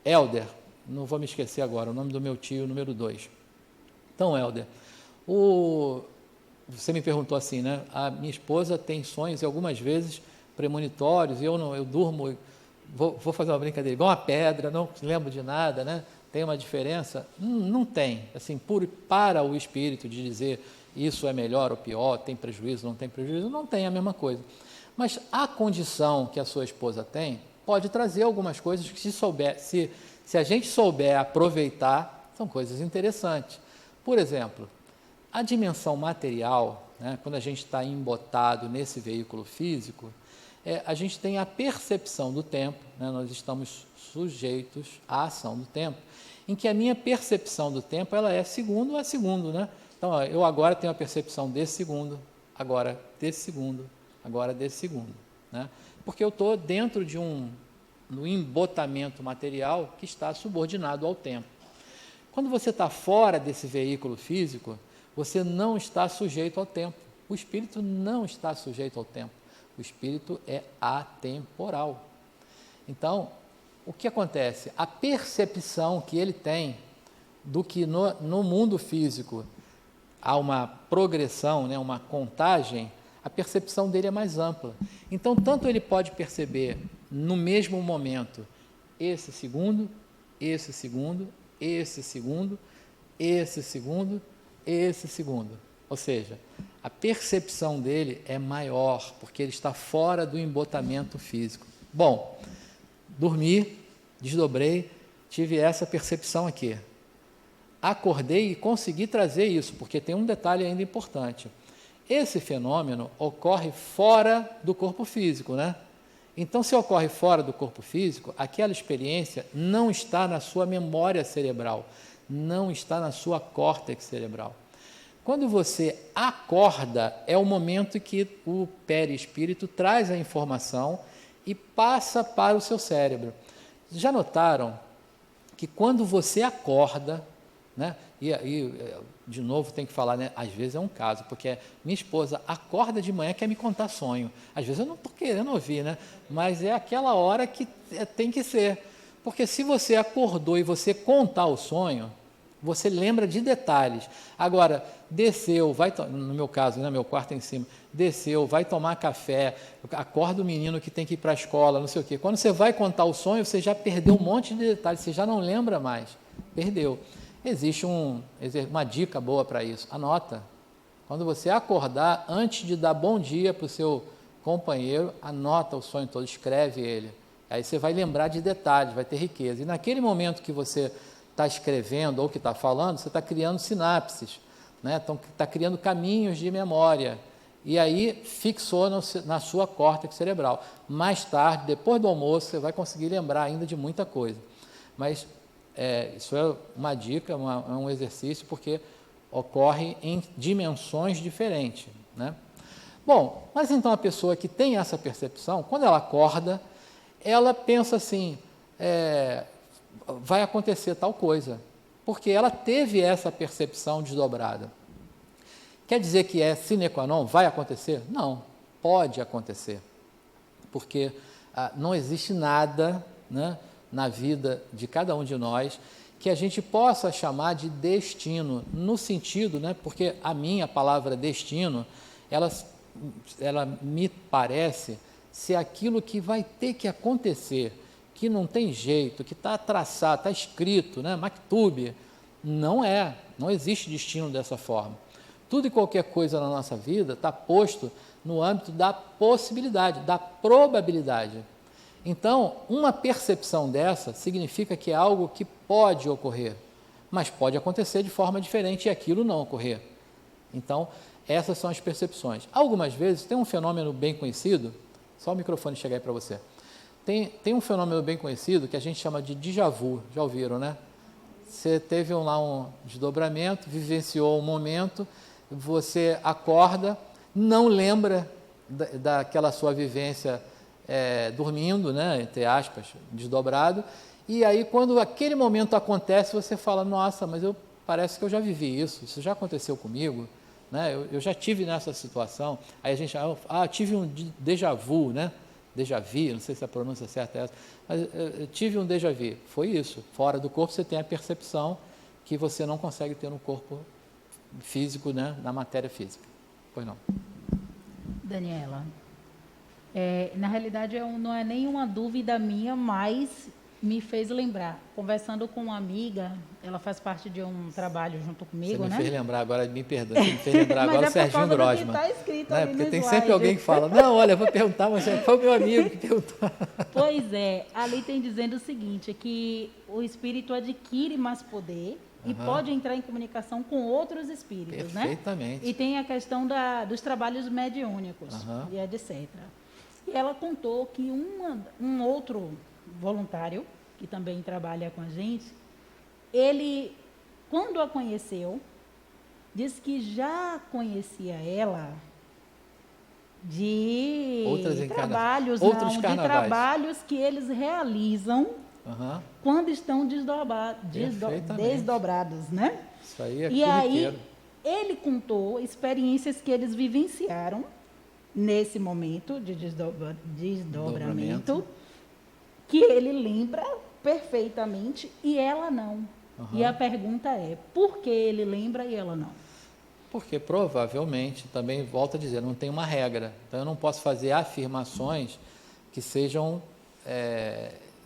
Helder. Não vou me esquecer agora, o nome do meu tio, número 2. Então, Helder, você me perguntou assim, né? A minha esposa tem sonhos e algumas vezes premonitórios, e eu durmo, vou fazer uma brincadeira, igual uma pedra, não lembro de nada, né? Tem uma diferença? Não tem. Assim, para o espírito de dizer isso é melhor ou pior, tem prejuízo, não tem prejuízo, não tem a mesma coisa. Mas a condição que a sua esposa tem pode trazer algumas coisas que se a gente souber aproveitar, são coisas interessantes. Por exemplo, a dimensão material, né, quando a gente está embotado nesse veículo físico, a gente tem a percepção do tempo, né, nós estamos sujeitos à ação do tempo, em que a minha percepção do tempo ela é segundo a segundo. Né? Então, eu agora tenho a percepção desse segundo, agora desse segundo, agora desse segundo. Né? Porque eu estou dentro de um no embotamento material que está subordinado ao tempo. Quando você está fora desse veículo físico, você não está sujeito ao tempo. O espírito não está sujeito ao tempo. O espírito é atemporal. Então, o que acontece? A percepção que ele tem do que no mundo físico há uma progressão, né, uma contagem, a percepção dele é mais ampla. Então, tanto ele pode perceber no mesmo momento esse segundo, esse segundo, esse segundo, esse segundo, esse segundo. Ou seja, a percepção dele é maior, porque ele está fora do embotamento físico. Bom, dormi, desdobrei, tive essa percepção aqui. Acordei e consegui trazer isso, porque tem um detalhe ainda importante. Esse fenômeno ocorre fora do corpo físico, né? Então, se ocorre fora do corpo físico, aquela experiência não está na sua memória cerebral, não está na sua córtex cerebral. Quando você acorda, é o momento que o perispírito traz a informação e passa para o seu cérebro. Já notaram que quando você acorda, né? E de novo tem que falar, né? Às vezes é um caso, porque minha esposa acorda de manhã, quer me contar sonho. Às vezes eu não estou querendo ouvir, né? Mas é aquela hora que tem que ser. Porque se você acordou e você contar o sonho, você lembra de detalhes. Agora, desceu, no meu caso, né, meu quarto é em cima, desceu, vai tomar café, acorda o menino que tem que ir para a escola, não sei o quê. Quando você vai contar o sonho, você já perdeu um monte de detalhes, você já não lembra mais. Perdeu. Existe uma dica boa para isso. Anota. Quando você acordar, antes de dar bom dia para o seu companheiro, anota o sonho todo, escreve ele. Aí você vai lembrar de detalhes, vai ter riqueza. E naquele momento que você está escrevendo ou que está falando, você está criando sinapses, né? Então, está criando caminhos de memória. E aí fixou na sua córtex cerebral. Mais tarde, depois do almoço, você vai conseguir lembrar ainda de muita coisa. Mas isso é uma dica, é um exercício, porque ocorre em dimensões diferentes, né? Bom, mas então a pessoa que tem essa percepção, quando ela acorda, ela pensa assim, vai acontecer tal coisa, porque ela teve essa percepção desdobrada. Quer dizer que é sine qua non, vai acontecer? Não, pode acontecer, porque não existe nada, né, na vida de cada um de nós que a gente possa chamar de destino, no sentido, né, porque a minha palavra destino, ela me parece ser aquilo que vai ter que acontecer, que não tem jeito, que está traçado, está escrito, né, maktub. Não existe destino dessa forma. Tudo e qualquer coisa na nossa vida está posto no âmbito da possibilidade, da probabilidade. Então, uma percepção dessa significa que é algo que pode ocorrer, mas pode acontecer de forma diferente e aquilo não ocorrer. Então, essas são as percepções. Algumas vezes tem um fenômeno bem conhecido, só o microfone chegar aí para você. Tem um fenômeno bem conhecido que a gente chama de déjà vu, já ouviram, né? Você teve lá um desdobramento, vivenciou um momento, você acorda, não lembra daquela sua vivência dormindo, né, entre aspas, desdobrado, e aí quando aquele momento acontece, você fala, nossa, mas parece que eu já vivi isso já aconteceu comigo, né, eu já tive nessa situação. Aí a gente, tive um déjà vu, né, déjà vu, não sei se a pronúncia certa é essa, mas eu tive um déjà vu, foi isso, fora do corpo você tem a percepção que você não consegue ter no corpo físico, né, na matéria física. Pois não. Daniela, na realidade não é nenhuma dúvida minha, mas me fez lembrar. Conversando com uma amiga, ela faz parte de um trabalho junto comigo, né? Você me fez lembrar agora, me perdoe, você me fez lembrar agora o Serginho Grosman. Está escrito né? ali Porque no tem slide. sempre alguém que fala, não, olha, eu vou perguntar, mas foi o meu amigo que perguntou. Pois é, ali tem dizendo o seguinte, que o espírito adquire mais poder e pode entrar em comunicação com outros espíritos, né? Perfeitamente. E tem a questão dos trabalhos mediúnicos e etc. E ela contou que um outro voluntário, que também trabalha com a gente, ele, quando a conheceu, disse que já conhecia ela de Outros de trabalhos que eles realizam quando estão desdobrados, né? Isso aí é E aí ele contou experiências que eles vivenciaram nesse momento de desdobramento, que ele lembra perfeitamente e ela não. E a pergunta é, por que ele lembra e ela não? Porque provavelmente, também volto a dizer, não tem uma regra. Então eu não posso fazer afirmações que sejam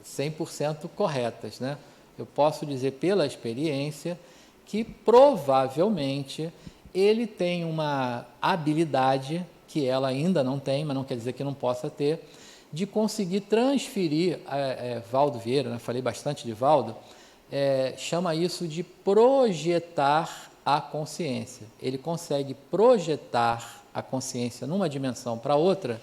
100% corretas, né? Eu posso dizer pela experiência que provavelmente ele tem uma habilidade que ela ainda não tem, mas não quer dizer que não possa ter, de conseguir transferir, Valdo Vieira, né? Falei bastante de Valdo, chama isso de projetar a consciência. Ele consegue projetar a consciência numa dimensão para outra,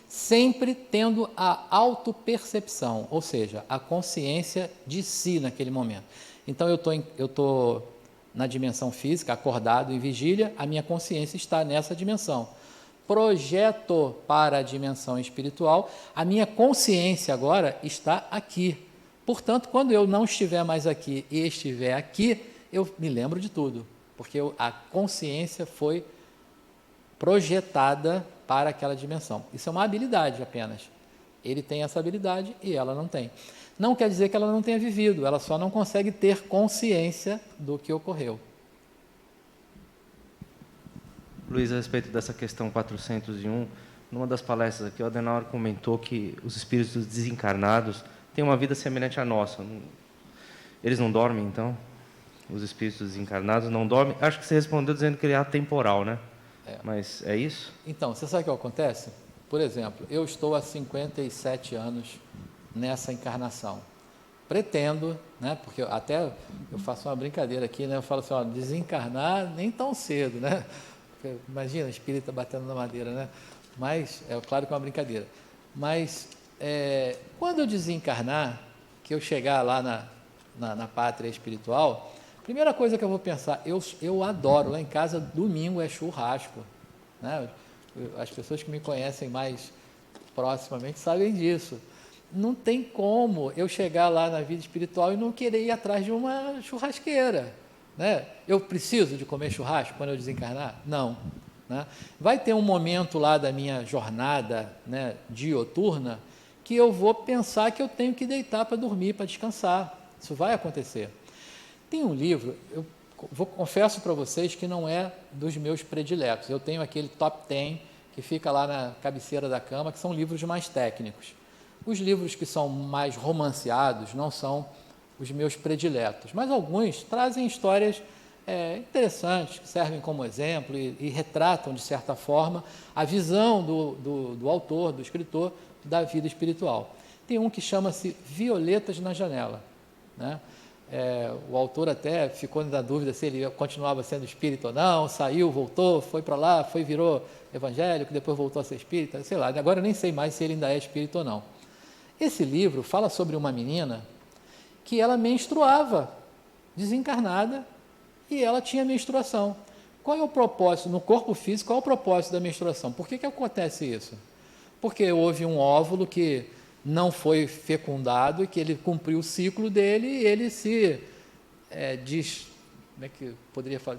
sempre tendo a autopercepção, ou seja, a consciência de si naquele momento. Então eu estou na dimensão física, acordado em vigília, a minha consciência está nessa dimensão. Projeto para a dimensão espiritual, a minha consciência agora está aqui. Portanto, quando eu não estiver mais aqui e estiver aqui, eu me lembro de tudo, porque a consciência foi projetada para aquela dimensão. Isso é uma habilidade apenas. Ele tem essa habilidade e ela não tem. Não quer dizer que ela não tenha vivido, ela só não consegue ter consciência do que ocorreu. Luiz, a respeito dessa questão 401, numa das palestras aqui, o Adenauer comentou que os espíritos desencarnados têm uma vida semelhante à nossa. Eles não dormem, então? Os espíritos desencarnados não dormem? Acho que você respondeu dizendo que ele é atemporal, né? Mas é isso? Então, você sabe o que acontece? Por exemplo, eu estou há 57 anos nessa encarnação. Pretendo, né? Porque até eu faço uma brincadeira aqui, né? Eu falo assim, ó, desencarnar nem tão cedo, né? Imagina, espírita batendo na madeira, né? Mas, claro que é uma brincadeira. Mas, quando eu desencarnar, que eu chegar lá na pátria espiritual, primeira coisa que eu vou pensar, eu adoro, lá em casa, domingo é churrasco, né? As pessoas que me conhecem mais proximamente sabem disso. Não tem como eu chegar lá na vida espiritual e não querer ir atrás de uma churrasqueira, né? Eu preciso de comer churrasco quando eu desencarnar? Não, né? Vai ter um momento lá da minha jornada, né, dioturna, que eu vou pensar que eu tenho que deitar para dormir, para descansar. Isso vai acontecer. Tem um livro, confesso para vocês que não é dos meus prediletos. Eu tenho aquele top 10 que fica lá na cabeceira da cama, que são livros mais técnicos. Os livros que são mais romanceados não são os meus prediletos, mas alguns trazem histórias interessantes, que servem como exemplo e retratam, de certa forma, a visão do autor, do escritor, da vida espiritual. Tem um que chama-se Violetas na Janela, né? O autor até ficou na dúvida se ele continuava sendo espírita ou não, saiu, voltou, foi para lá, virou evangélico, depois voltou a ser espírita, sei lá, agora eu nem sei mais se ele ainda é espírita ou não. Esse livro fala sobre uma menina que ela menstruava, desencarnada, e ela tinha menstruação. Qual é o propósito, no corpo físico, qual é o propósito da menstruação? Por que acontece isso? Porque houve um óvulo que não foi fecundado e que ele cumpriu o ciclo dele e ele se como é que poderia falar?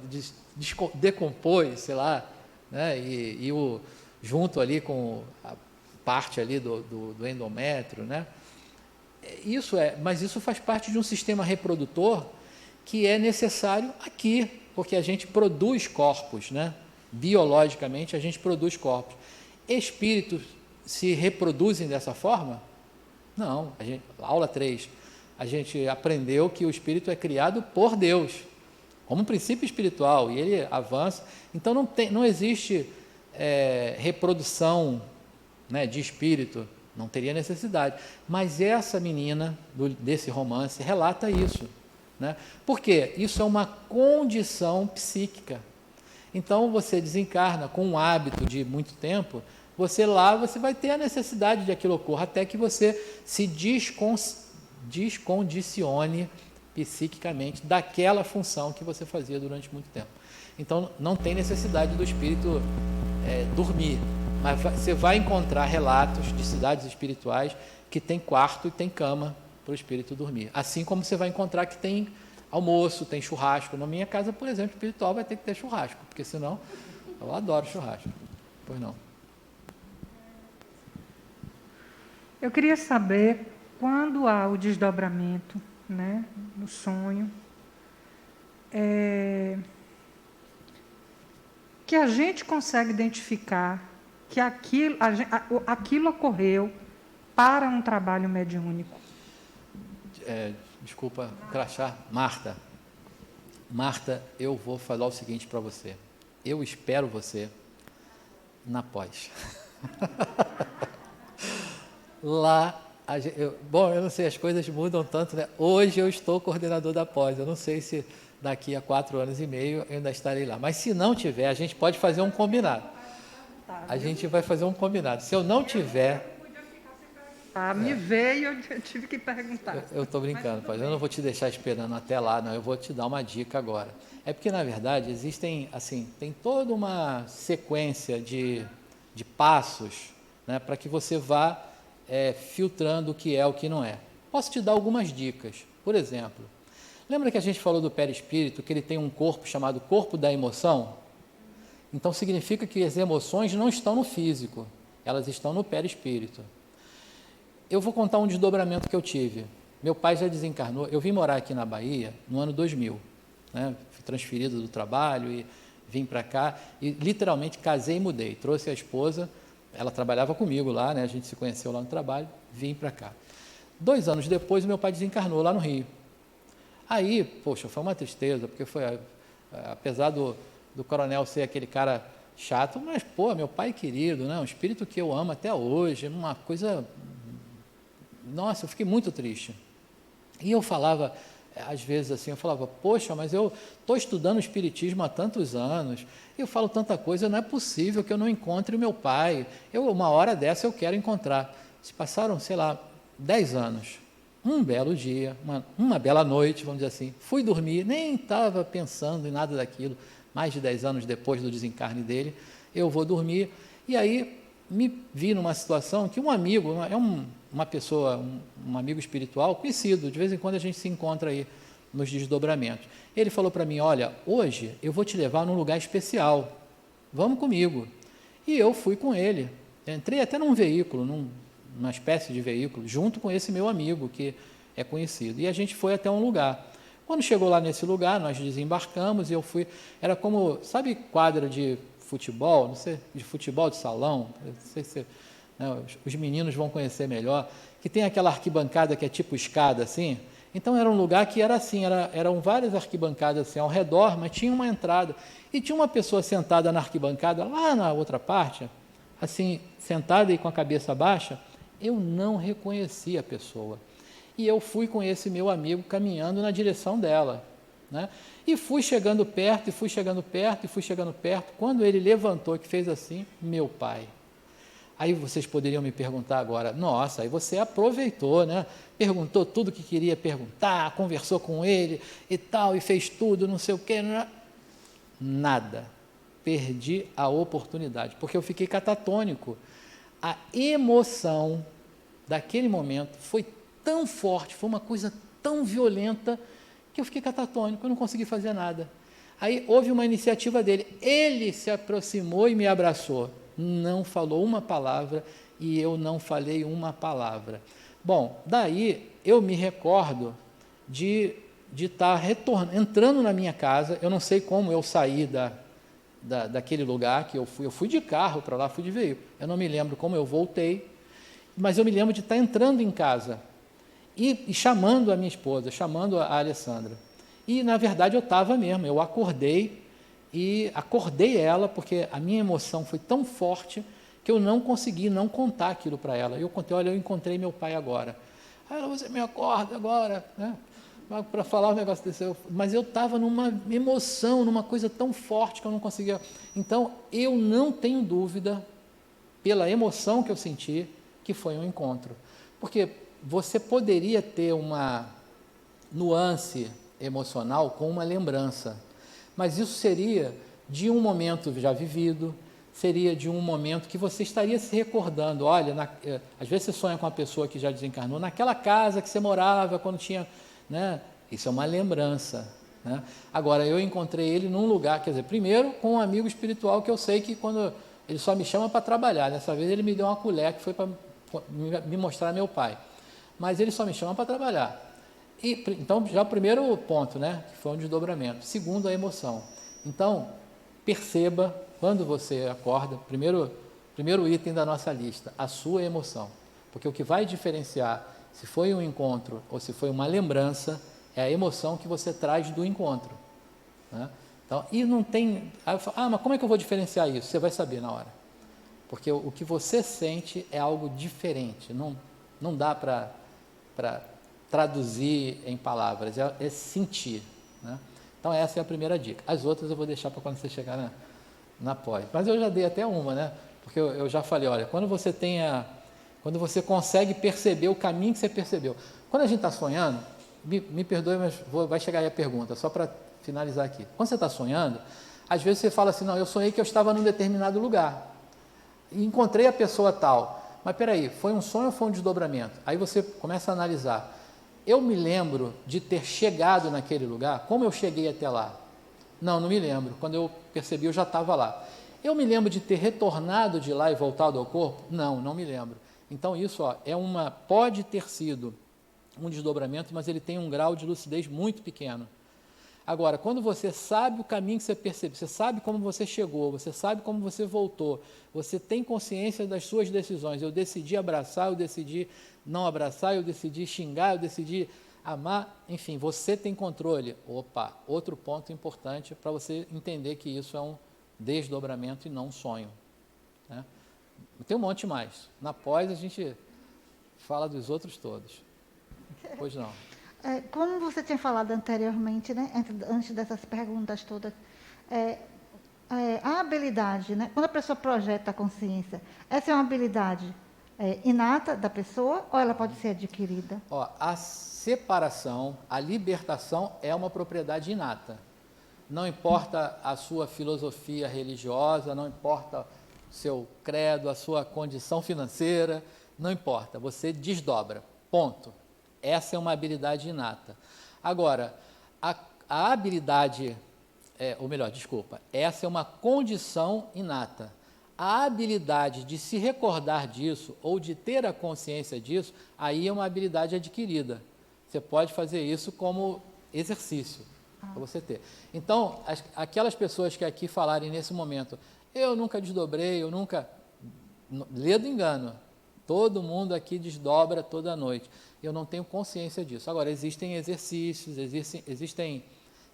Decompôs, sei lá, né? E junto ali com a parte ali do endométrio, né? Mas isso faz parte de um sistema reprodutor que é necessário aqui, porque a gente produz corpos, né? Biologicamente a gente produz corpos. Espíritos se reproduzem dessa forma? Não. Aula 3, a gente aprendeu que o espírito é criado por Deus, como um princípio espiritual, e ele avança. Então não existe reprodução, né, de espírito, não teria necessidade. Mas essa menina desse romance relata isso, né? Por quê? Isso é uma condição psíquica. Então você desencarna com um hábito de muito tempo, você vai ter a necessidade de aquilo ocorra, até que você se descondicione psiquicamente daquela função que você fazia durante muito tempo. Então não tem necessidade do espírito dormir, Mas você vai encontrar relatos de cidades espirituais que tem quarto e tem cama para o espírito dormir. Assim como você vai encontrar que tem almoço, tem churrasco. Na minha casa, por exemplo, espiritual vai ter que ter churrasco, porque senão eu adoro churrasco. Pois não. Eu queria saber quando há o desdobramento, né, no sonho, que a gente consegue identificar que aquilo ocorreu para um trabalho mediúnico. Desculpa, crachá. Marta, eu vou falar o seguinte para você. Eu espero você na pós. Lá, eu não sei, as coisas mudam tanto, né? Hoje eu estou coordenador da pós. Eu não sei se daqui a 4 anos e meio eu ainda estarei lá. Mas se não tiver, a gente pode fazer um combinado. A gente vai fazer um combinado. Se eu não tiver... Me veio, eu tive que perguntar. Eu estou brincando, pai. Eu não vou te deixar esperando até lá, não. Eu vou te dar uma dica agora. É porque, na verdade, existem, assim, tem toda uma sequência de passos, né, para que você vá filtrando o que é o que não é. Posso te dar algumas dicas. Por exemplo, lembra que a gente falou do perispírito, que ele tem um corpo chamado corpo da emoção? Então, significa que as emoções não estão no físico, elas estão no perispírito. Eu vou contar um desdobramento que eu tive. Meu pai já desencarnou. Eu vim morar aqui na Bahia no ano 2000. Né? Fui transferido do trabalho e vim para cá. E literalmente casei e mudei. Trouxe a esposa, ela trabalhava comigo lá, né? A gente se conheceu lá no trabalho, vim para cá. 2 anos depois, meu pai desencarnou lá no Rio. Aí, poxa, foi uma tristeza, porque foi, apesar do coronel ser aquele cara chato, mas, pô, meu pai querido, né? Um espírito que eu amo até hoje, uma coisa... Nossa, eu fiquei muito triste. E eu falava, às vezes assim, eu falava, poxa, mas eu estou estudando o Espiritismo há tantos anos, eu falo tanta coisa, não é possível que eu não encontre o meu pai. Uma hora dessa eu quero encontrar. Se passaram, sei lá, 10 anos, um belo dia, uma bela noite, vamos dizer assim, fui dormir, nem estava pensando em nada daquilo, mais de 10 anos depois do desencarne dele, eu vou dormir, e aí me vi numa situação que um amigo, uma pessoa, um amigo espiritual conhecido, de vez em quando a gente se encontra aí nos desdobramentos. Ele falou para mim, olha, hoje eu vou te levar num lugar especial, vamos comigo. E eu fui com ele, entrei até num veículo, numa espécie de veículo, junto com esse meu amigo que é conhecido. E a gente foi até um lugar. Quando chegou lá nesse lugar, nós desembarcamos e eu fui, era como, sabe quadra de futebol, não sei, de futebol de salão, não sei se... os meninos vão conhecer melhor, que tem aquela arquibancada que é tipo escada assim. Então era um lugar que era assim, eram várias arquibancadas assim ao redor, mas tinha uma entrada e tinha uma pessoa sentada na arquibancada lá na outra parte, assim, sentada e com a cabeça baixa. Eu não reconheci a pessoa e eu fui com esse meu amigo caminhando na direção dela, né? E fui chegando perto, e fui chegando perto, e fui chegando perto. Quando ele levantou, que fez assim, meu pai. Aí vocês poderiam me perguntar agora, nossa, aí você aproveitou, né? Perguntou tudo que queria perguntar, conversou com ele e tal, e fez tudo, não sei o quê. Nada. Perdi a oportunidade, porque eu fiquei catatônico. A emoção daquele momento foi tão forte, foi uma coisa tão violenta, que eu fiquei catatônico, eu não consegui fazer nada. Aí houve uma iniciativa dele, ele se aproximou e me abraçou. Não falou uma palavra e eu não falei uma palavra. Bom, daí eu me recordo de estar entrando na minha casa, eu não sei como eu saí daquele lugar que eu fui de carro para lá, fui de veículo, eu não me lembro como eu voltei, mas eu me lembro de estar entrando em casa e chamando a minha esposa, chamando a Alessandra. E, na verdade, eu estava mesmo, eu acordei ela, porque a minha emoção foi tão forte que eu não consegui não contar aquilo para ela. Eu contei, olha, eu encontrei meu pai agora. Aí ela, você me acorda agora, né? Para falar um negócio desse. Mas eu estava numa emoção, numa coisa tão forte que eu não conseguia. Então, eu não tenho dúvida, pela emoção que eu senti, que foi um encontro. Porque você poderia ter uma nuance emocional com uma lembrança, mas isso seria de um momento já vivido, seria de um momento que você estaria se recordando. Olha, às vezes você sonha com uma pessoa que já desencarnou, naquela casa que você morava quando tinha... Né? Isso é uma lembrança. Né? Agora, eu encontrei ele num lugar, quer dizer, primeiro com um amigo espiritual que eu sei que quando ele só me chama para trabalhar, dessa vez ele me deu uma colher que foi para me mostrar meu pai. Mas ele só me chama para trabalhar. Então, já o primeiro ponto, né, que foi um desdobramento. Segundo, a emoção. Então, perceba, quando você acorda, primeiro item da nossa lista, a sua emoção. Porque o que vai diferenciar se foi um encontro ou se foi uma lembrança é a emoção que você traz do encontro. Né? Então, e não tem... mas como é que eu vou diferenciar isso? Você vai saber na hora. Porque o que você sente é algo diferente. Não dá para traduzir em palavras, é sentir. Né? Então, essa é a primeira dica. As outras eu vou deixar para quando você chegar na pós. Mas eu já dei até uma, né? Porque eu já falei, olha, quando você consegue perceber o caminho que você percebeu. Quando a gente está sonhando, me perdoe, mas vai chegar aí a pergunta, só para finalizar aqui. Quando você está sonhando, às vezes você fala assim, não, eu sonhei que eu estava num determinado lugar, e encontrei a pessoa tal, mas peraí, foi um sonho ou foi um desdobramento? Aí você começa a analisar, eu me lembro de ter chegado naquele lugar, como eu cheguei até lá? Não me lembro, quando eu percebi eu já estava lá. Eu me lembro de ter retornado de lá e voltado ao corpo? Não me lembro. Então isso pode ter sido um desdobramento, mas ele tem um grau de lucidez muito pequeno. Agora, quando você sabe o caminho que você percebe, você sabe como você chegou, você sabe como você voltou, você tem consciência das suas decisões, eu decidi abraçar, eu decidi não abraçar, eu decidi xingar, eu decidi amar, enfim, você tem controle. Outro ponto importante para você entender que isso é um desdobramento e não um sonho. Né? Tem um monte mais. Na pós a gente fala dos outros todos. Pois não. Como você tinha falado anteriormente, né, antes dessas perguntas todas, a habilidade, né, quando a pessoa projeta a consciência, essa é uma habilidade inata da pessoa ou ela pode ser adquirida? A separação, a libertação é uma propriedade inata. Não importa a sua filosofia religiosa, não importa o seu credo, a sua condição financeira, não importa, você desdobra, ponto. Essa é uma habilidade inata. Agora, a habilidade, essa é uma condição inata. A habilidade de se recordar disso ou de ter a consciência disso, aí é uma habilidade adquirida. Você pode fazer isso como exercício, para você ter. Então, aquelas pessoas que aqui falarem nesse momento, eu nunca desdobrei, lê do engano. Todo mundo aqui desdobra toda noite. Eu não tenho consciência disso. Agora, existem exercícios, existem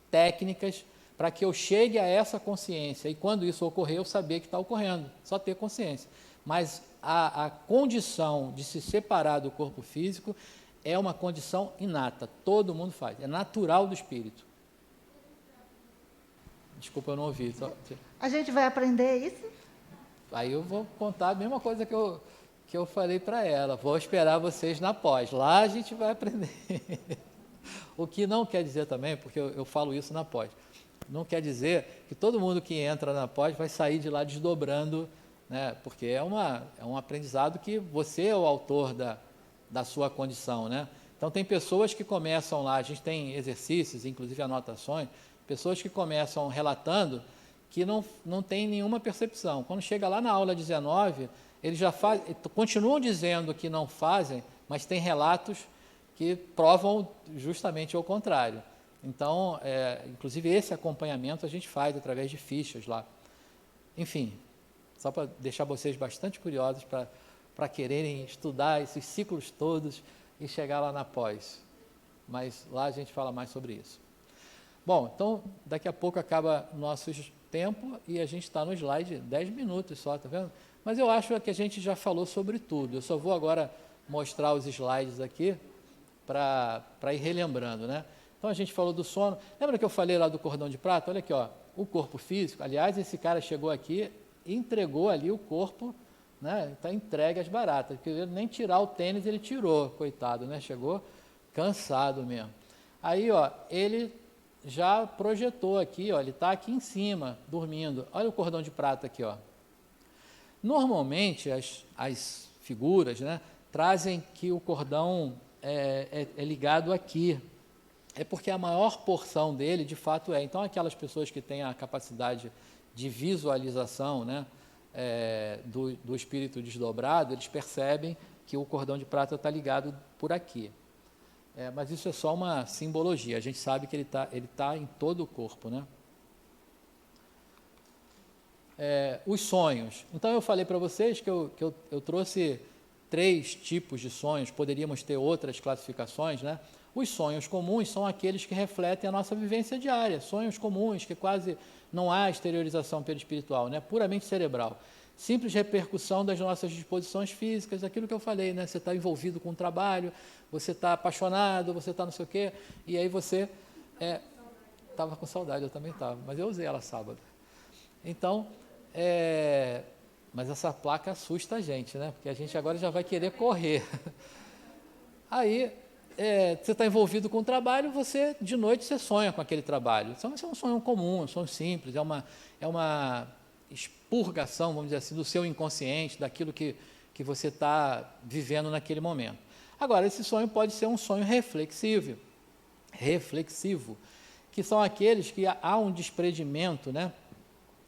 técnicas para que eu chegue a essa consciência. E quando isso ocorrer, eu saber que está ocorrendo. Só ter consciência. Mas a condição de se separar do corpo físico é uma condição inata. Todo mundo faz. É natural do espírito. Desculpa, eu não ouvi. A gente vai aprender isso? Aí eu vou contar a mesma coisa que eu falei para ela, vou esperar vocês na pós, lá a gente vai aprender. O que não quer dizer também, porque eu falo isso na pós, não quer dizer que todo mundo que entra na pós vai sair de lá desdobrando, né? Porque é um aprendizado que você é o autor da sua condição. Né? Então tem pessoas que começam lá, a gente tem exercícios, inclusive anotações, pessoas que começam relatando que não tem nenhuma percepção. Quando chega lá na aula 19, eles já continuam dizendo que não fazem, mas tem relatos que provam justamente o contrário. Então, inclusive esse acompanhamento a gente faz através de fichas lá. Enfim, só para deixar vocês bastante curiosos para quererem estudar esses ciclos todos e chegar lá na pós. Mas lá a gente fala mais sobre isso. Bom, então daqui a pouco acaba nosso tempo e a gente está no slide 10 minutos só, tá vendo? Mas eu acho que a gente já falou sobre tudo. Eu só vou agora mostrar os slides aqui para ir relembrando, né? Então a gente falou do sono. Lembra que eu falei lá do cordão de prata? Olha aqui, o corpo físico. Aliás, esse cara chegou aqui e entregou ali o corpo, né? Está entregue às baratas. Porque ele nem tirar o tênis ele tirou, coitado, né? Chegou cansado mesmo. Aí, ele já projetou aqui, ele está aqui em cima, dormindo. Olha o cordão de prata aqui, Normalmente, as figuras, né, trazem que o cordão é ligado aqui. É porque a maior porção dele, de fato, é. Então, aquelas pessoas que têm a capacidade de visualização, né, do espírito desdobrado, eles percebem que o cordão de prata está ligado por aqui. Mas isso é só uma simbologia. A gente sabe que ele tá em todo o corpo, né? Os sonhos. Então, eu falei para vocês que eu trouxe 3 tipos de sonhos. Poderíamos ter outras classificações, né? Os sonhos comuns são aqueles que refletem a nossa vivência diária. Sonhos comuns, que quase não há exteriorização perispiritual, né? Puramente cerebral. Simples repercussão das nossas disposições físicas, aquilo que eu falei, né? Você está envolvido com o trabalho, você está apaixonado, você está não sei o quê, e aí você estava com saudade, eu também estava, mas eu usei ela sábado. Então, mas essa placa assusta a gente, né? Porque a gente agora já vai querer correr. Aí, você está envolvido com o trabalho, de noite você sonha com aquele trabalho. Então, isso é um sonho comum, um sonho simples, é uma expurgação, vamos dizer assim, do seu inconsciente, daquilo que você está vivendo naquele momento. Agora, esse sonho pode ser um sonho reflexivo, que são aqueles que há um desprendimento, né,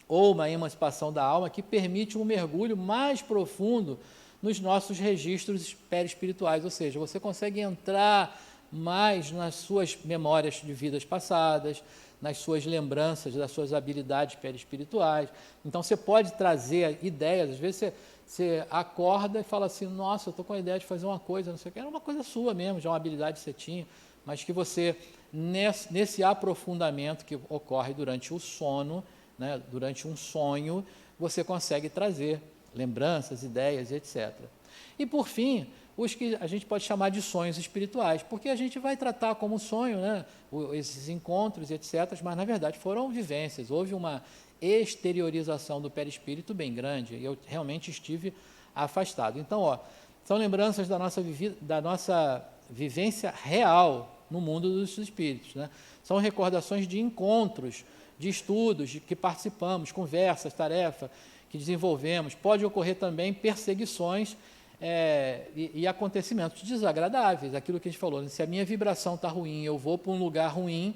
ou uma emancipação da alma que permite um mergulho mais profundo nos nossos registros perispirituais, ou seja, você consegue entrar mais nas suas memórias de vidas passadas, nas suas lembranças das suas habilidades perispirituais. Então, você pode trazer ideias, às vezes você acorda e fala assim, nossa, eu estou com a ideia de fazer uma coisa, não sei o que, era uma coisa sua mesmo, já uma habilidade que você tinha, mas que você, nesse aprofundamento que ocorre durante o sono, né, durante um sonho, você consegue trazer lembranças, ideias, etc. E, por fim, os que a gente pode chamar de sonhos espirituais, porque a gente vai tratar como sonho, né, esses encontros, etc., mas, na verdade, foram vivências. Houve uma exteriorização do perispírito bem grande, e eu realmente estive afastado. Então, são lembranças da nossa vivência real no mundo dos espíritos, né? São recordações de encontros, de estudos de que participamos, conversas, tarefas que desenvolvemos. Pode ocorrer também perseguições e acontecimentos desagradáveis, aquilo que a gente falou, né? Se a minha vibração está ruim, eu vou para um lugar ruim,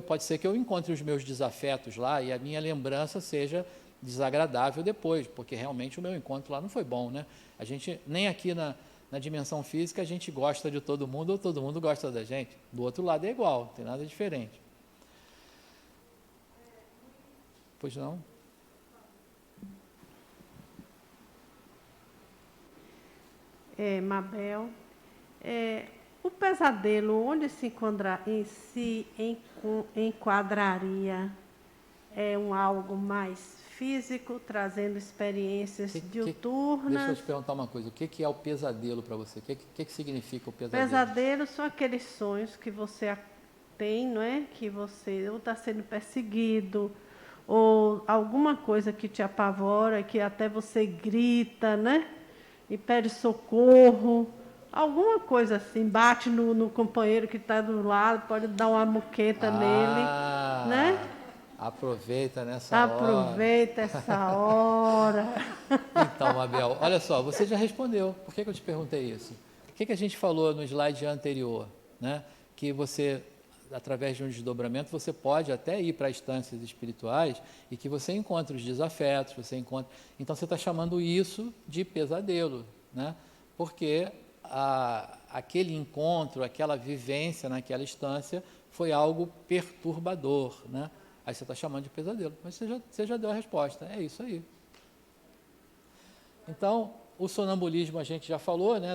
pode ser que eu encontre os meus desafetos lá e a minha lembrança seja desagradável depois, porque realmente o meu encontro lá não foi bom, né? A gente, nem aqui na dimensão física, a gente gosta de todo mundo ou todo mundo gosta da gente. Do outro lado é igual, não tem nada diferente. Pois não? Mabel, o pesadelo, onde se enquadraria algo mais físico, trazendo experiências diuturnas? Deixa eu te perguntar uma coisa, o que é o pesadelo para você? O que significa o pesadelo? Pesadelo são aqueles sonhos que você tem, não é? Que você ou está sendo perseguido, ou alguma coisa que te apavora, que até você grita, né? E pede socorro, alguma coisa assim, bate no companheiro que está do lado, pode dar uma muqueta nele, né? Aproveita essa hora. Então, Mabel, olha só, você já respondeu. Por que eu te perguntei isso? O que a gente falou no slide anterior, né? Que você, através de um desdobramento, você pode até ir para instâncias espirituais e que você encontra os desafetos, então você está chamando isso de pesadelo, né? Porque aquele encontro, aquela vivência naquela instância foi algo perturbador, né? Aí você está chamando de pesadelo, mas você já deu a resposta, é isso aí. Então, o sonambulismo a gente já falou, né,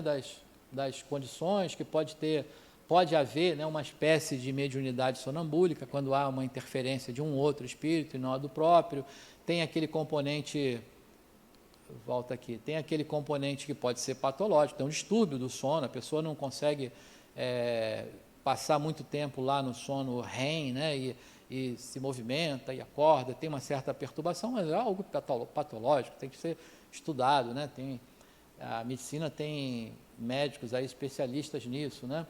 das condições que pode haver, né, uma espécie de mediunidade sonambúlica, quando há uma interferência de um outro espírito e não a do próprio. Tem aquele componente, volta aqui, tem aquele componente que pode ser patológico, tem um distúrbio do sono, a pessoa não consegue passar muito tempo lá no sono REM, né, e se movimenta e acorda, tem uma certa perturbação, mas é algo patológico, tem que ser estudado, né? A medicina tem médicos aí especialistas nisso, né?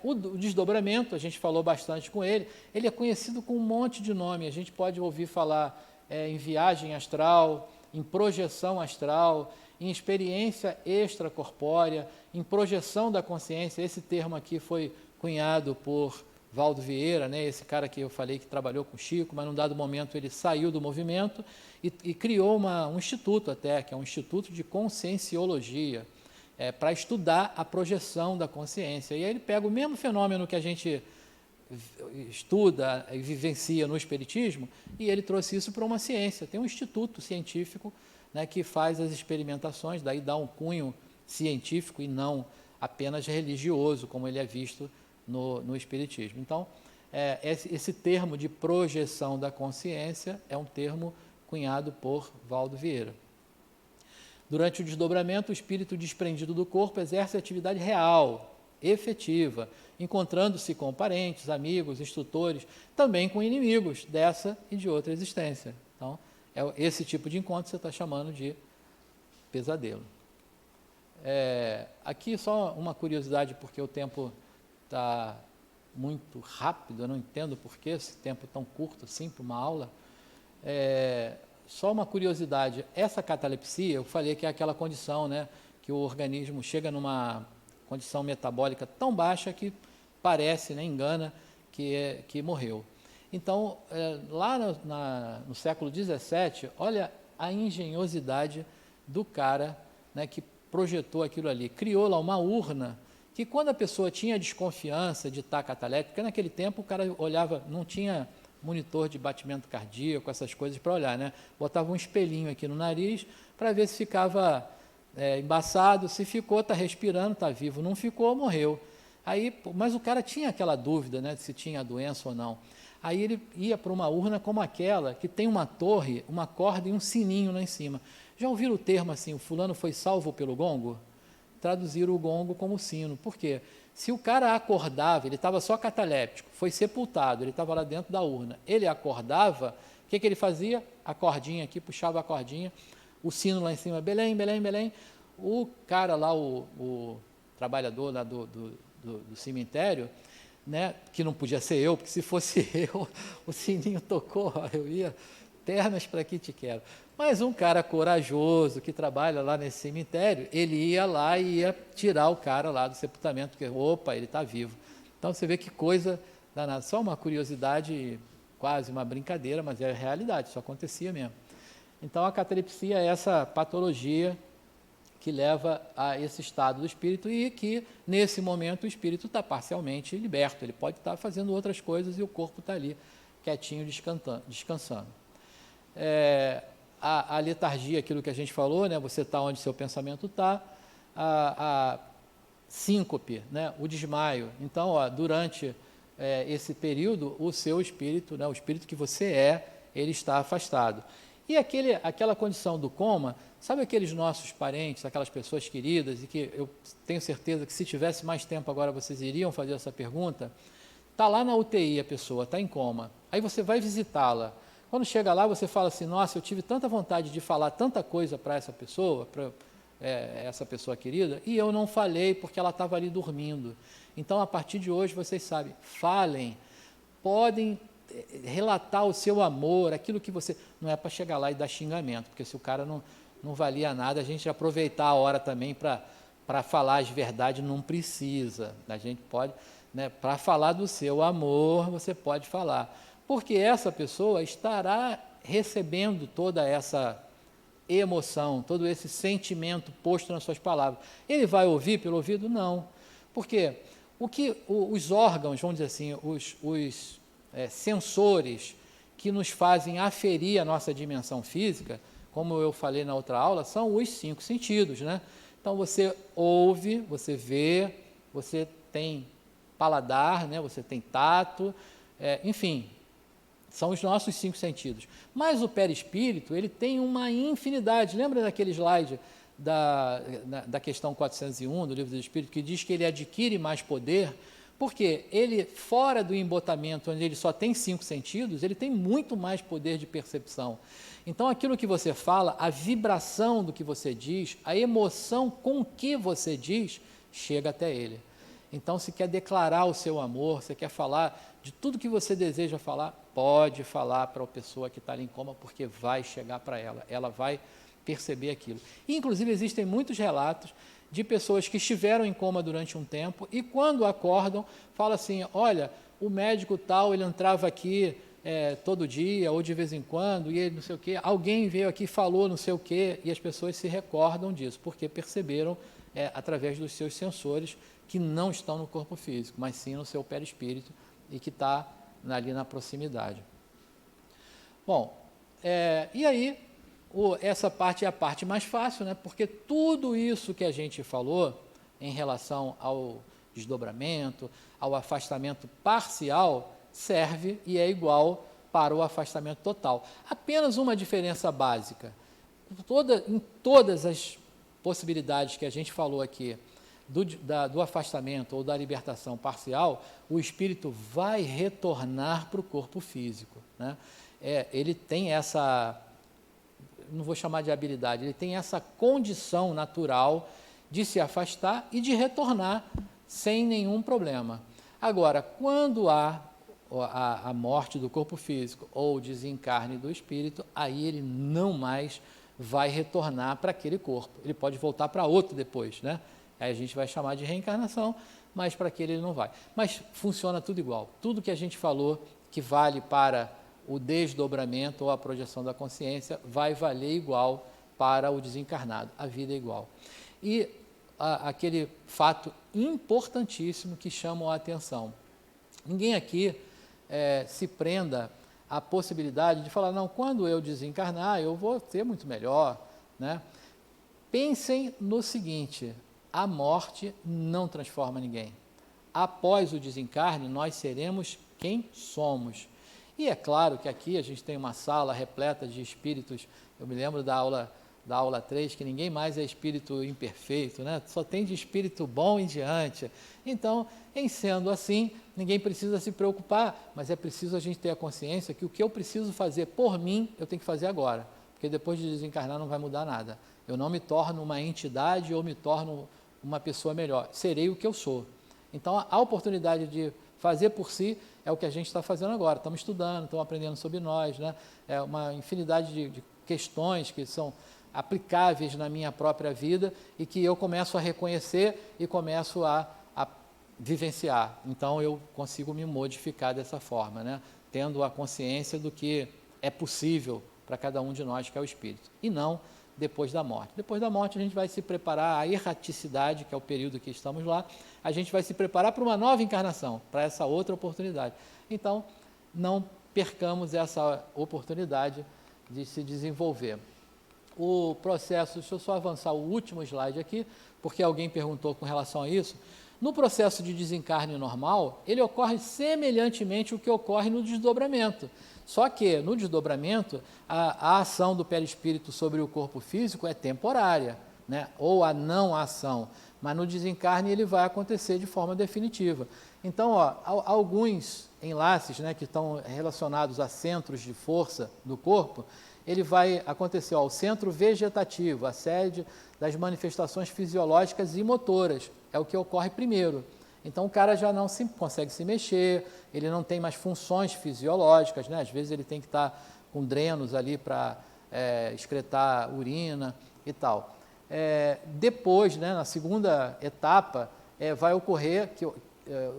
O desdobramento, a gente falou bastante com ele é conhecido com um monte de nome, a gente pode ouvir falar em viagem astral, em projeção astral, em experiência extracorpórea, em projeção da consciência. Esse termo aqui foi cunhado por Valdo Vieira, né, esse cara que eu falei que trabalhou com Chico, mas num dado momento ele saiu do movimento e criou um instituto até, que é um Instituto de Conscienciologia, para estudar a projeção da consciência. E aí ele pega o mesmo fenômeno que a gente estuda e vivencia no Espiritismo, e ele trouxe isso para uma ciência. Tem um instituto científico, né, que faz as experimentações, daí dá um cunho científico e não apenas religioso, como ele é visto no Espiritismo. Então, esse termo de projeção da consciência é um termo cunhado por Valdo Vieira. Durante o desdobramento, o espírito desprendido do corpo exerce atividade real, efetiva, encontrando-se com parentes, amigos, instrutores, também com inimigos dessa e de outra existência. Então, esse tipo de encontro você está chamando de pesadelo. Aqui só uma curiosidade, porque o tempo está muito rápido, eu não entendo por que esse tempo tão curto assim para uma aula. Só uma curiosidade, essa catalepsia, eu falei que é aquela condição, né, que o organismo chega numa condição metabólica tão baixa que parece, né, engana que morreu. Então, lá no século XVII, olha a engenhosidade do cara, né, que projetou aquilo ali. Criou lá uma urna que, quando a pessoa tinha desconfiança de estar cataléptica, porque naquele tempo o cara olhava, não tinha monitor de batimento cardíaco, essas coisas para olhar, né? Botava um espelhinho aqui no nariz para ver se ficava embaçado, se ficou, está respirando, está vivo, não ficou, morreu. Aí, mas o cara tinha aquela dúvida, né, de se tinha a doença ou não. Aí ele ia para uma urna como aquela, que tem uma torre, uma corda e um sininho lá em cima. Já ouviram o termo assim, o fulano foi salvo pelo gongo? Traduziram o gongo como sino. Por quê? Se o cara acordava, ele estava só cataléptico, foi sepultado, ele estava lá dentro da urna, ele acordava, o que ele fazia? A cordinha aqui, puxava a cordinha, o sino lá em cima, Belém, Belém, Belém. O cara lá, o trabalhador lá do cemitério, né, que não podia ser eu, porque se fosse eu, o sininho tocou, eu ia, pernas para que te quero. Mas um cara corajoso, que trabalha lá nesse cemitério, ele ia lá e ia tirar o cara lá do sepultamento, porque, opa, ele está vivo. Então, você vê que coisa danada. Só uma curiosidade, quase uma brincadeira, mas é a realidade, isso acontecia mesmo. Então, a catalepsia é essa patologia que leva a esse estado do espírito e que, nesse momento, o espírito está parcialmente liberto. Ele pode estar fazendo outras coisas e o corpo está ali, quietinho, descansando. A letargia, aquilo que a gente falou, né? Você está onde seu pensamento está, a síncope, né? O desmaio. Então, durante esse período, o seu espírito, né? O espírito que você ele está afastado. E aquela condição do coma, sabe aqueles nossos parentes, aquelas pessoas queridas, e que eu tenho certeza que se tivesse mais tempo agora vocês iriam fazer essa pergunta, está lá na UTI a pessoa, está em coma, aí você vai visitá-la. Quando chega lá, você fala assim, nossa, eu tive tanta vontade de falar tanta coisa para essa pessoa, essa pessoa querida, e eu não falei porque ela estava ali dormindo. Então, a partir de hoje, vocês sabem, falem, podem relatar o seu amor, aquilo que você... Não é para chegar lá e dar xingamento, porque se o cara não valia nada, a gente aproveitar a hora também para falar as verdades, não precisa. A gente pode, né, para falar do seu amor, você pode falar. Porque essa pessoa estará recebendo toda essa emoção, todo esse sentimento posto nas suas palavras. Ele vai ouvir pelo ouvido? Não. Porque os órgãos, vamos dizer assim, os sensores que nos fazem aferir a nossa dimensão física, como eu falei na outra aula, são os 5 sentidos, né? Então, você ouve, você vê, você tem paladar, né? Você tem tato, enfim... São os nossos 5 sentidos. Mas o perispírito, ele tem uma infinidade. Lembra daquele slide da questão 401 do Livro do Espírito, que diz que ele adquire mais poder? Porque ele, fora do embotamento, onde ele só tem 5 sentidos, ele tem muito mais poder de percepção. Então, aquilo que você fala, a vibração do que você diz, a emoção com que você diz, chega até ele. Então, se quer declarar o seu amor, você quer falar de tudo que você deseja falar, pode falar para a pessoa que está ali em coma, porque vai chegar para ela vai perceber aquilo. E, inclusive, existem muitos relatos de pessoas que estiveram em coma durante um tempo e, quando acordam, falam assim, olha, o médico tal, ele entrava aqui todo dia ou de vez em quando, e ele não sei o quê, alguém veio aqui e falou não sei o quê, e as pessoas se recordam disso, porque perceberam, através dos seus sensores, que não estão no corpo físico, mas sim no seu perispírito e que está ali na proximidade. Bom, e aí, essa parte é a parte mais fácil, né? Porque tudo isso que a gente falou em relação ao desdobramento, ao afastamento parcial, serve e é igual para o afastamento total. Apenas uma diferença básica. Em todas as possibilidades que a gente falou aqui, do afastamento ou da libertação parcial, o espírito vai retornar para o corpo físico, né? Ele tem essa, não vou chamar de habilidade, ele tem essa condição natural de se afastar e de retornar sem nenhum problema. Agora, quando há a morte do corpo físico ou o desencarne do espírito, aí ele não mais vai retornar para aquele corpo. Ele pode voltar para outro depois, né? Aí a gente vai chamar de reencarnação, mas para aquele ele não vai. Mas funciona tudo igual. Tudo que a gente falou que vale para o desdobramento ou a projeção da consciência vai valer igual para o desencarnado. A vida é igual. E aquele fato importantíssimo que chama a atenção. Ninguém aqui se prenda à possibilidade de falar, não, quando eu desencarnar, eu vou ser muito melhor, né? Pensem no seguinte, a morte não transforma ninguém. Após o desencarne, nós seremos quem somos. E é claro que aqui a gente tem uma sala repleta de espíritos, eu me lembro da aula 3, que ninguém mais é espírito imperfeito, né? Só tem de espírito bom em diante. Então, em sendo assim, ninguém precisa se preocupar, mas é preciso a gente ter a consciência que o que eu preciso fazer por mim, eu tenho que fazer agora, porque depois de desencarnar não vai mudar nada. Eu não me torno uma entidade ou me torno uma pessoa melhor, serei o que eu sou. Então, a oportunidade de fazer por si é o que a gente está fazendo agora. Estamos estudando, estamos aprendendo sobre nós, né? É uma infinidade de questões que são aplicáveis na minha própria vida e que eu começo a reconhecer e começo a vivenciar. Então, eu consigo me modificar dessa forma, né? Tendo a consciência do que é possível para cada um de nós, que é o espírito, e não depois da morte. Depois da morte, a gente vai se preparar, a erraticidade, que é o período que estamos lá, a gente vai se preparar para uma nova encarnação, para essa outra oportunidade. Então, não percamos essa oportunidade de se desenvolver. O processo, deixa eu só avançar o último slide aqui, porque alguém perguntou com relação a isso. No processo de desencarne normal, ele ocorre semelhantemente ao que ocorre no desdobramento. Só que, no desdobramento, a ação do perispírito sobre o corpo físico é temporária, né? Ou a não ação. Mas no desencarne ele vai acontecer de forma definitiva. Então, alguns enlaces, né, que estão relacionados a centros de força do corpo, ele vai acontecer o centro vegetativo, a sede das manifestações fisiológicas e motoras. É o que ocorre primeiro. Então, o cara já não consegue se mexer, ele não tem mais funções fisiológicas, né? Às vezes ele tem que estar com drenos ali para excretar urina e tal. Depois, né, na segunda etapa, vai ocorrer que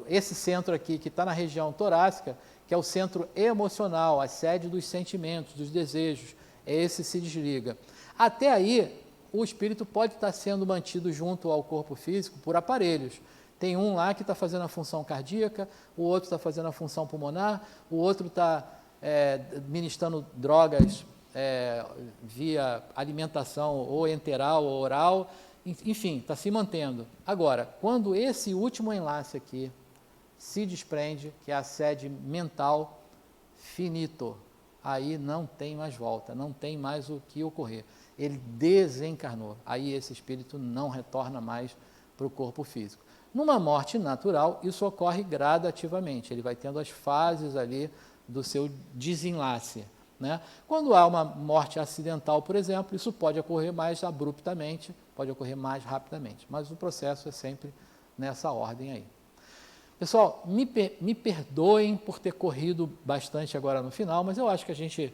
esse centro aqui, que está na região torácica, que é o centro emocional, a sede dos sentimentos, dos desejos, esse se desliga. Até aí, o espírito pode estar sendo mantido junto ao corpo físico por aparelhos. Tem um lá que está fazendo a função cardíaca, o outro está fazendo a função pulmonar, o outro está ministrando drogas via alimentação ou enteral ou oral, enfim, está se mantendo. Agora, quando esse último enlace aqui se desprende, que é a sede mental, finito, aí não tem mais volta, não tem mais o que ocorrer. Ele desencarnou, aí esse espírito não retorna mais para o corpo físico. Numa morte natural, isso ocorre gradativamente, ele vai tendo as fases ali do seu desenlace, né? Quando há uma morte acidental, por exemplo, isso pode ocorrer mais abruptamente, pode ocorrer mais rapidamente, mas o processo é sempre nessa ordem aí. Pessoal, me perdoem por ter corrido bastante agora no final, mas eu acho que a gente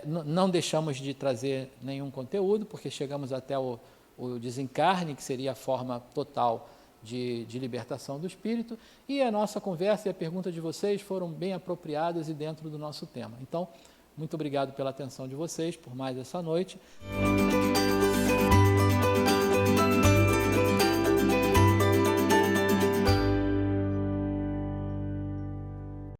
não deixamos de trazer nenhum conteúdo, porque chegamos até o desencarne, que seria a forma total de libertação do espírito, e a nossa conversa e a pergunta de vocês foram bem apropriadas e dentro do nosso tema. Então, muito obrigado pela atenção de vocês por mais essa noite.